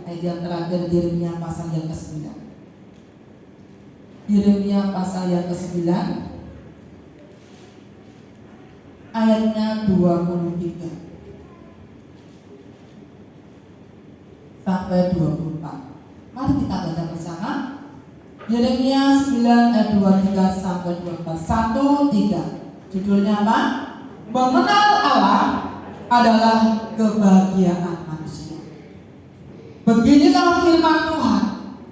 B: ayat yang terakhir, Yeremia pasal yang ke-9. Yeremia pasal yang ke-9 ayatnya 23 sampai 24. Mari kita baca bersama. Yeremia 9 ayat 23 sampai 24. 1, 3. Judulnya apa? Mengenal Allah adalah kebahagiaan manusia. Beginilah firman Tuhan,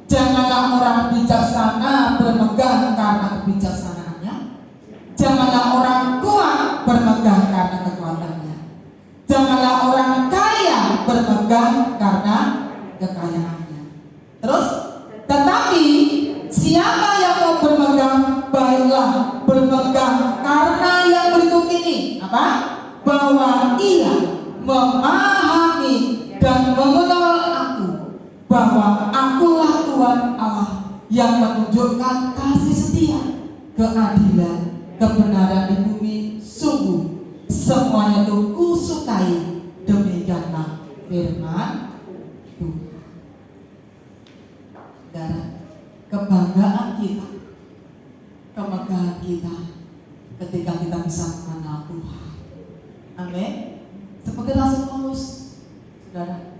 B: janganlah orang bijaksana bermegah karena kebijaksanaannya, janganlah orang kuat bermegah karena kekuatannya, janganlah orang kaya bermegah karena kekayaannya. Terus, tetapi siapa yang mau bermegah, baiklah bermegah karena yang berikut ini, apa? Bahwa ia memahami dan mengenal aku, bahwa akulah Tuhan Allah yang menunjukkan kasih setia, keadilan, kebenaran di bumi. Sungguh semuanya itu kusukai. Demikianlah firman Tuhan. Dan kebanggaan kita, kemegahan kita ketika kita bisa mengenal Tuhan. Amin. Seperti Rasul Paulus, saudara,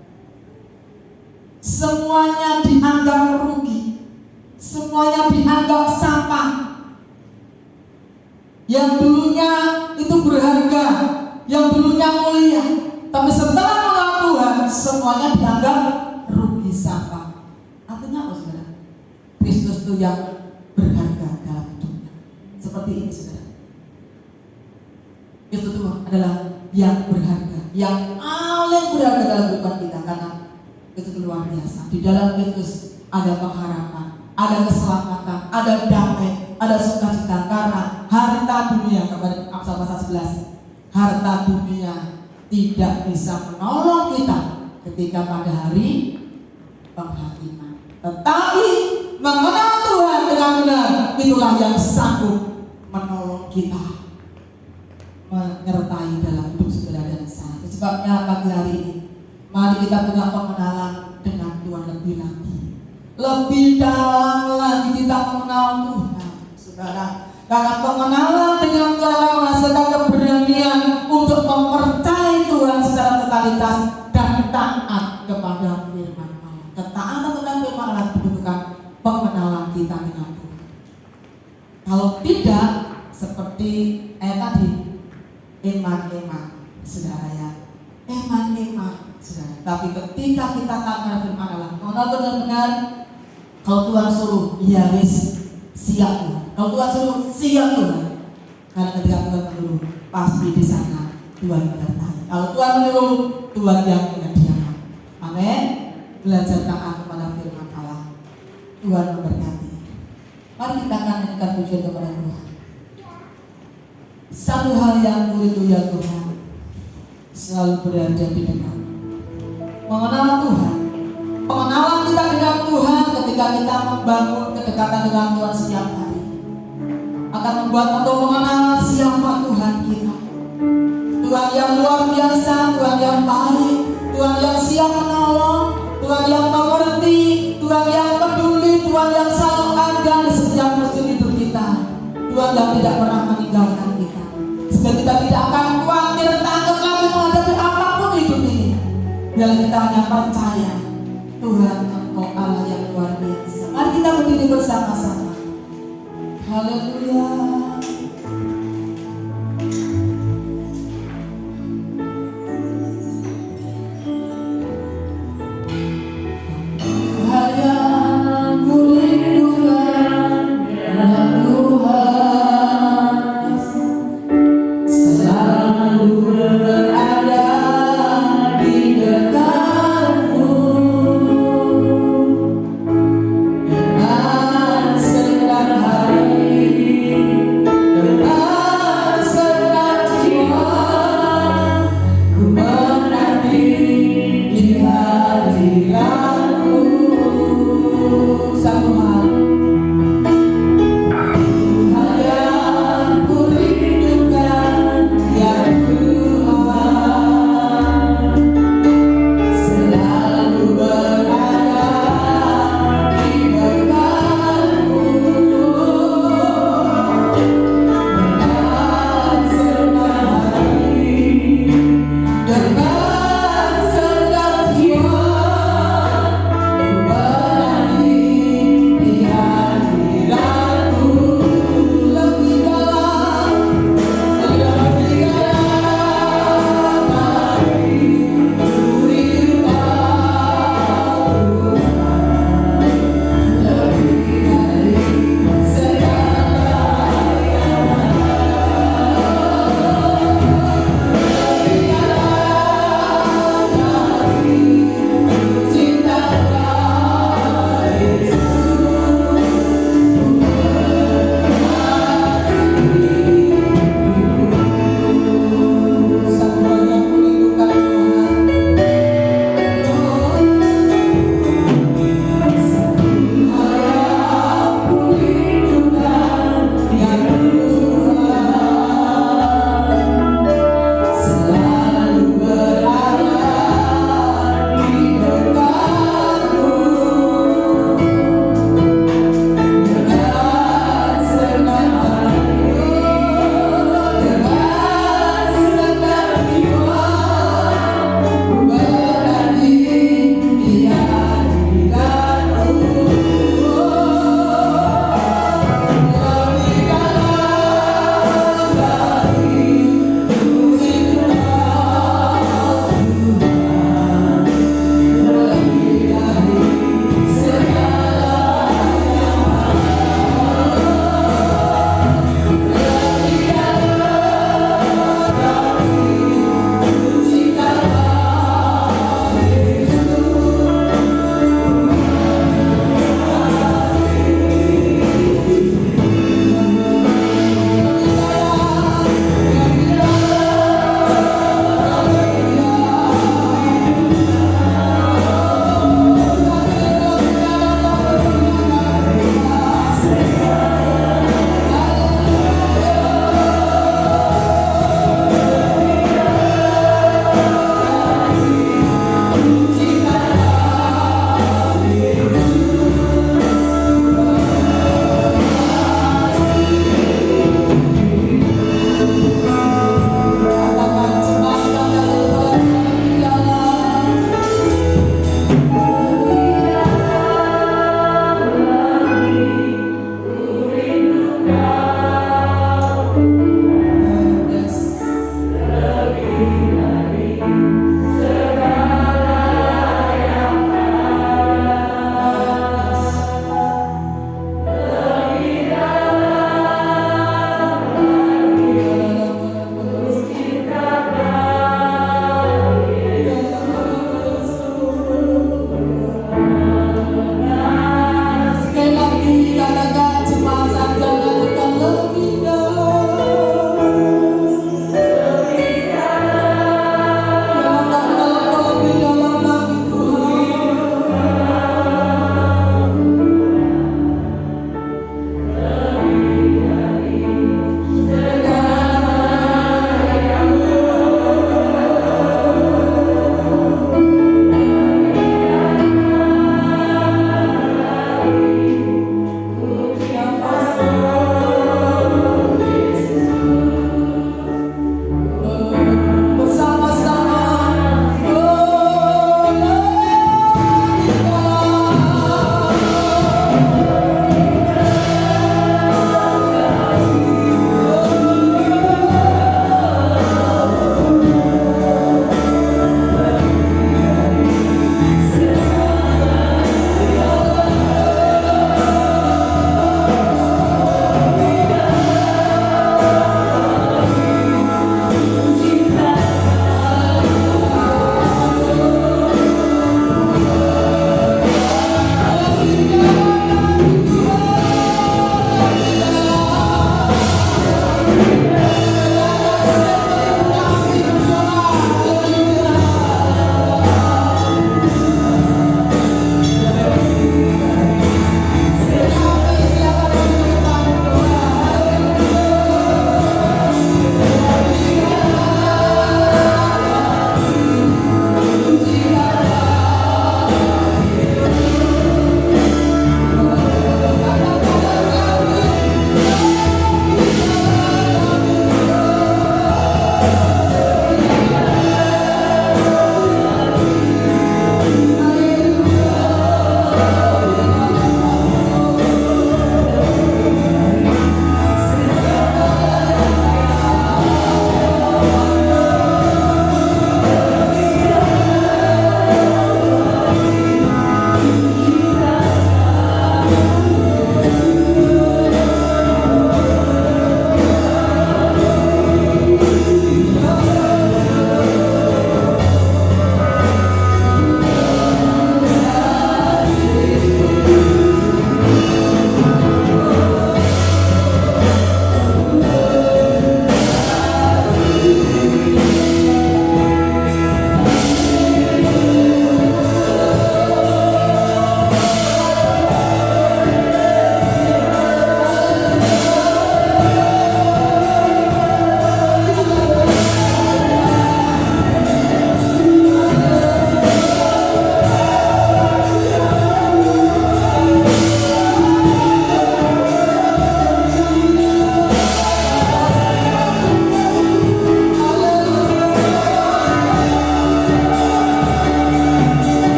B: semuanya dianggap rugi, semuanya dianggap sampah. Yang dulunya itu berharga, yang dulunya mulia, tapi setelah mengenal Tuhan, semuanya dianggap rugi, sampah. Artinya apa, saudara? Kristus itu yang berharga dalam hidupnya. Seperti ini, saudara. Itu adalah yang berharga, yang paling berharga dalam kehidupan kita, karena itu luar biasa. Di dalam Kristus ada pengharapan, ada keselamatan, ada damai, ada sukacita. Karena harta dunia, kepada Amsal pasal 11, harta dunia tidak bisa menolong kita ketika pada hari penghakiman. Tetapi mengenal Tuhan dengan benar, itulah yang sanggup menolong kita, menyertai dalam hidup saudara dan saya. Sebabnya pagi hari ini, mari kita punya pengenalan dengan Tuhan lebih lagi, lebih dalam lagi kita mengenal Tuhan, saudara. Karena pengenalan dengan Tuhan akan menghasilkan keberanian untuk mempercayai Tuhan secara totalitas dan taat kepada firman Allah. Ketaatan kepada firman Allah dibutuhkan pengenalan kita dengan Tuhan. Kalau tidak, seperti tadi, eman-eman, saudara ya, eman-eman, saudara. Tapi ketika kita taat kepada firman Allah, mengenal benar-benar, kalau Tuhan suruh, ya wis, siap Tuhan. Kalau Tuhan suruh, siap Tuhan. Karena ketika Tuhan menyuruh, pasti di sana Tuhan menyertai. Kalau Tuhan menyuruh, Tuhan yang menyediakan. Amin. Belajar taat kepada firman Allah. Tuhan memberkati. Mari kita akan menyanyikan pujian kepada Tuhan. Satu hal yang murid ya Tuhan, selalu berada di dekat. Mengenal Tuhan, pengenalan kita dengan Tuhan ketika kita membangun kedekatan dengan Tuhan setiap hari akan membuat untuk mengenal siapa Tuhan kita. Tuhan yang luar biasa, Tuhan yang baik, Tuhan yang siap menolong, Tuhan yang mengerti, Tuhan yang peduli, Tuhan yang selalu ada di setiap musim hidup kita, Tuhan yang tidak pernah meninggalkan kita. Sehingga kita tidak akan khawatir, takut lagi menghadapi apapun hidup ini. Biarlah kita hanya percaya Tuhan Engkau Allah yang luar biasa. Mari kita berdiri bersama-sama. Haleluya. Tuhan yang kurindukan, ya Tuhan, selalu berada di dekatmu. Dengan segenap hati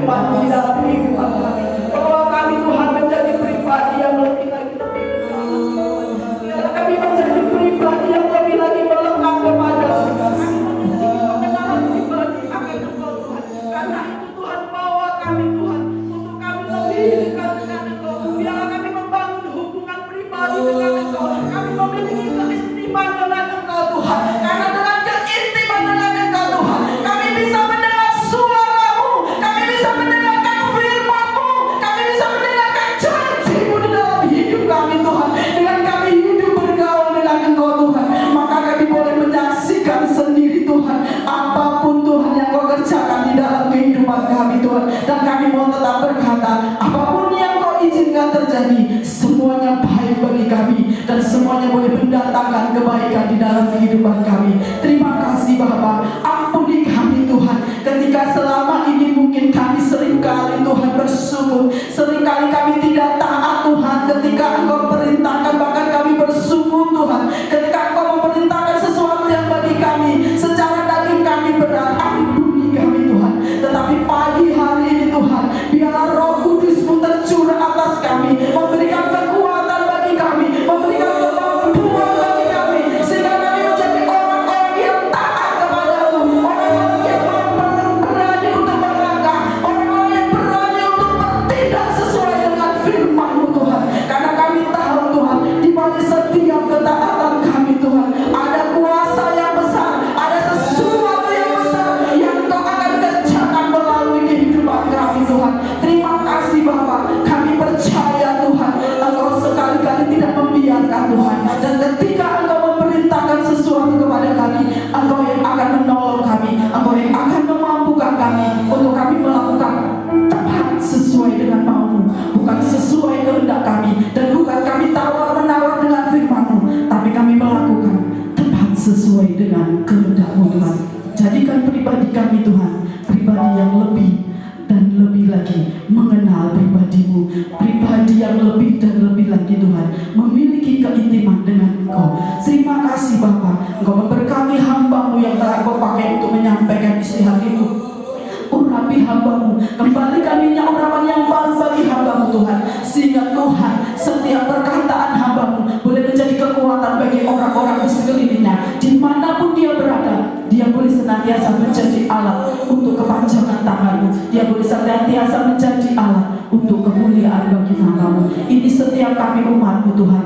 C: firman di dalam kehidupan kami. Bahwa kami Tuhan menjadi pribadi yang lebih lagi. Biarlah kami menjadi pribadi yang lebih lagi melekat kepada kami menjadi pengenalan pribadi akan Engkau Tuhan. Karena itu Tuhan bawa kami Tuhan untuk kami lebih dekat dengan Engkau. Biarlah kami membangun hubungan pribadi dengan Engkau. Kami memiliki keintiman dengan Engkau Tuhan. Karena dengan keintiman dengan Engkau Tuhan, kami bisa mendengar suara-Mu, kami bisa mendengarkan firman-Mu, kami bisa mendengarkan janji-Mu di dalam hidup kami Tuhan. Dengan kami hidup bergaul dengan Engkau Tuhan, maka kami boleh menyaksikan sendiri Tuhan apapun Tuhan yang Kau kerjakan di dalam kehidupan kami Tuhan. Dan kami mau tetap berkata, apapun yang Kau izinkan terjadi, semuanya baik bagi kami dan semuanya boleh mendatangkan kebaikan di dalam kehidupan kami. Terima kasih Bapa, ampuni kami Tuhan ketika selama ini mungkin kami seringkali Tuhan bersungguh, seringkali kami tidak taat Tuhan ketika Engkau perintahkan, bahkan kami bersungguh Tuhan ketika Engkau memerintahkan sesuatu yang bagi kami secara daging kami berat. Ampuni kami Tuhan. Tetapi pagi hari ini Tuhan, biarlah Roh Kudus-Mu tercurah atas kami, memberikan kekuatan bagi kami, memberikan kemampuan bagi kami, sehingga kami menjadi orang-orang yang taat kepada-Mu, orang-orang yang berani untuk melangkah, orang-orang yang berani untuk bertindak sesuai dengan firman-Mu Tuhan. Karena kami tahu Tuhan, di balik setiap ketaatan kami Tuhan, ada kuasa yang besar, ada sesuatu yang besar yang Kau akan kerjakan melalui kehidupan kami Tuhan. Terima kasih Bapa, kami percaya Tuhan, Engkau sekali-kali tidak membiarkan Tuhan. Dan ketika Engkau memerintahkan sesuatu kepada kami, Engkau yang akan menolong kami, Engkau yang akan memampukan kami untuk kami melakukan tepat sesuai dengan mau-Mu, bukan sesuai kehendak kami, dan bukan kami tawar-menawar dengan firman-Mu, tapi kami melakukan tepat sesuai dengan kehendak-Mu Tuhan. Jadikan pribadi kami Tuhan, pribadi yang lebih dan lebih lagi mengenal pribadi-Mu, pribadi yang lebih dan lebih lagi Tuhan, memiliki keintiman dengan Engkau. Terima kasih Bapa, Engkau memberkati hamba-Mu yang telah Kau pakai untuk menyampaikan isi hati-Mu. Urapi hamba-Mu, kembalikan minyak urapan yang baru bagi hamba-Mu Tuhan, sehingga Tuhan setiap perkataan hamba-Mu boleh menjadi kekuatan bagi orang-orang di sekelilingnya. Dimanapun dia berada, dia boleh senantiasa menjadi alat untuk kepanjangan tangan-Mu, dia boleh senantiasa menjadi alat untuk kemuliaan bagi nama-Mu. Ini setiap kami umat-Mu Tuhan.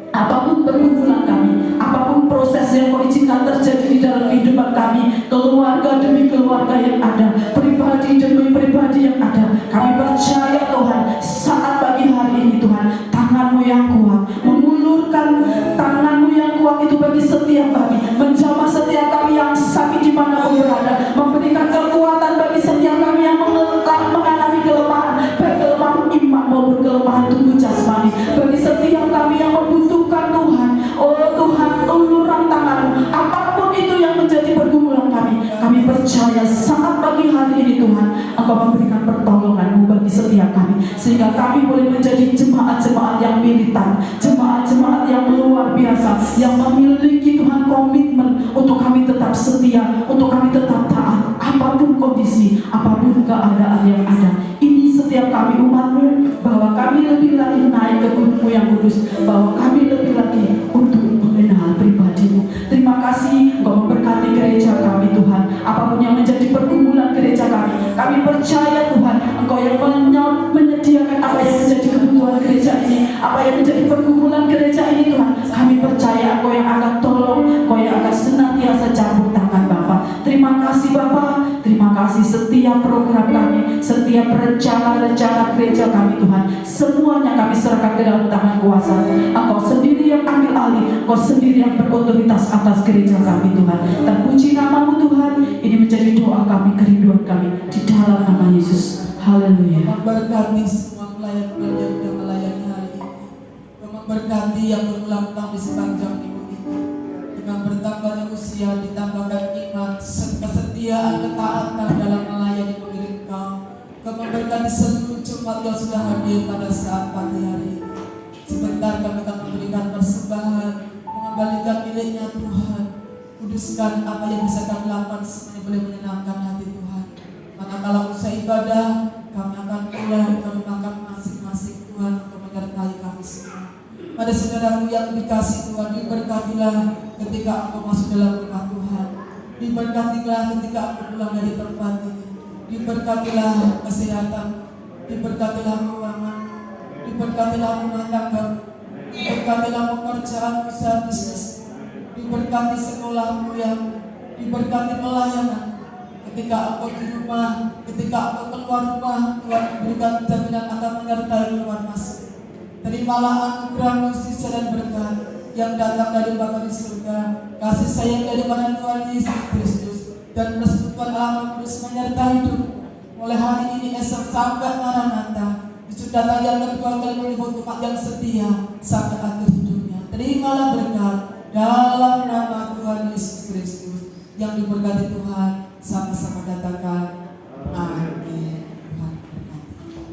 C: Apapun pergumulan kami, apapun proses yang Kau izinkan terjadi di dalam kehidupan kami, keluarga demi keluarga yang ada, pribadi demi pribadi yang ada, kami percaya Tuhan, saat pagi hari ini Tuhan, tangan-Mu yang kuat, mengulurkan tangan-Mu yang kuat itu bagi setiap kami, menjamah setiap kami yang sakit di mana pun berada, memberikan kekuatan bagi setiap kami yang mengalami kelemahan, baik kelemahan iman maupun kelemahan tubuh jasmani, bagi setiap kami yang membutuhkan Tuhan. Oh Tuhan, uluran tangan-Mu, apapun itu yang menjadi pergumulan kami percaya saat pagi hari ini Tuhan, Engkau memberikan pertolongan-Mu bagi setiap kami, sehingga kami boleh menjadi jemaat-jemaat yang militan, jemaat-jemaat yang luar biasa, yang memiliki Tuhan komitmen untuk kami tetap setia, untuk kami tetap taat, apapun kondisi, apapun keadaan yang ada. Ini setiap kami umat-Mu, bahwa kami lebih lagi naik ke gunung-Mu yang kudus, bahwa kami lebih lagi untuk mengenal pribadi-Mu. Terima kasih Engkau memberkati gereja kami Tuhan, apapun yang menjadi pergumulan gereja kami percaya Tuhan, Engkau yang menyediakan apa yang menjadi kebutuhan gereja ini, apa yang menjadi pergumulan gereja ini Tuhan. Kami percaya Engkau yang akan tolong, Engkau yang akan senantiasa campur tangan Bapa. Terima kasih Bapa, terima kasih setiap program kami, setiap rencana-rencana gereja kami Tuhan, semuanya kami serahkan ke dalam tangan kuasa. Engkau sendiri yang ambil alih, Engkau sendiri yang berotoritas atas gereja kami Tuhan. Dan puji nama-Mu Tuhan, ini menjadi doa kami, kerinduan kami di dalam nama Yesus. Haleluya.
B: Memberkati semua pelayan-pelayan yang melayani hari ini. Memberkati yang berulang tahun di sepanjang minggu ini. Dengan bertambahnya usia ditambahkan iman, kesetiaan, ketaatan dalam melayani pemilik Kau. Kau memberkati seluruh jemaat yang sudah hadir pada saat pagi hari ini. Sebentar kami akan memberikan persembahan, mengembalikan miliknya Tuhan. Kuduskan apa yang bisa kami lakukan, semuanya boleh menyenangkan hati Tuhan. Manakala usai selesai ibadah, kami akan pulang ke rumah masing-masing Tuhan untuk menyertai kami semua. Pada saudaraku yang dikasih Tuhan, diberkatilah ketika engkau masuk dalam rumah Tuhan. Diberkatilah ketika engkau pulang dari tempat ini. Diberkatilah kesehatan, diberkatilah keuangan, diberkatilah rumah tangga, diberkatilah pekerjaan usaha bisnis, diberkati sekolahmu yang diberkati pelayanan. Ketika engkau di rumah, ketika engkau keluar rumah, Tuhan memberikan jaminan akan menyertai keluar masuk. Terimalah anugerah sisa dan berkat yang datang dari Bapa di surga, kasih sayang daripada Tuhan Yesus Kristus, dan persekutuan Allah Kudus menyertai hidup mulai hari ini esok sampai Maranatha, Yesus datang yang kedua kali melihat umat yang setia sampai akhir hidupnya. Terimalah berkat dalam nama Tuhan Yesus Kristus yang diberkati Tuhan. Sama-sama katakan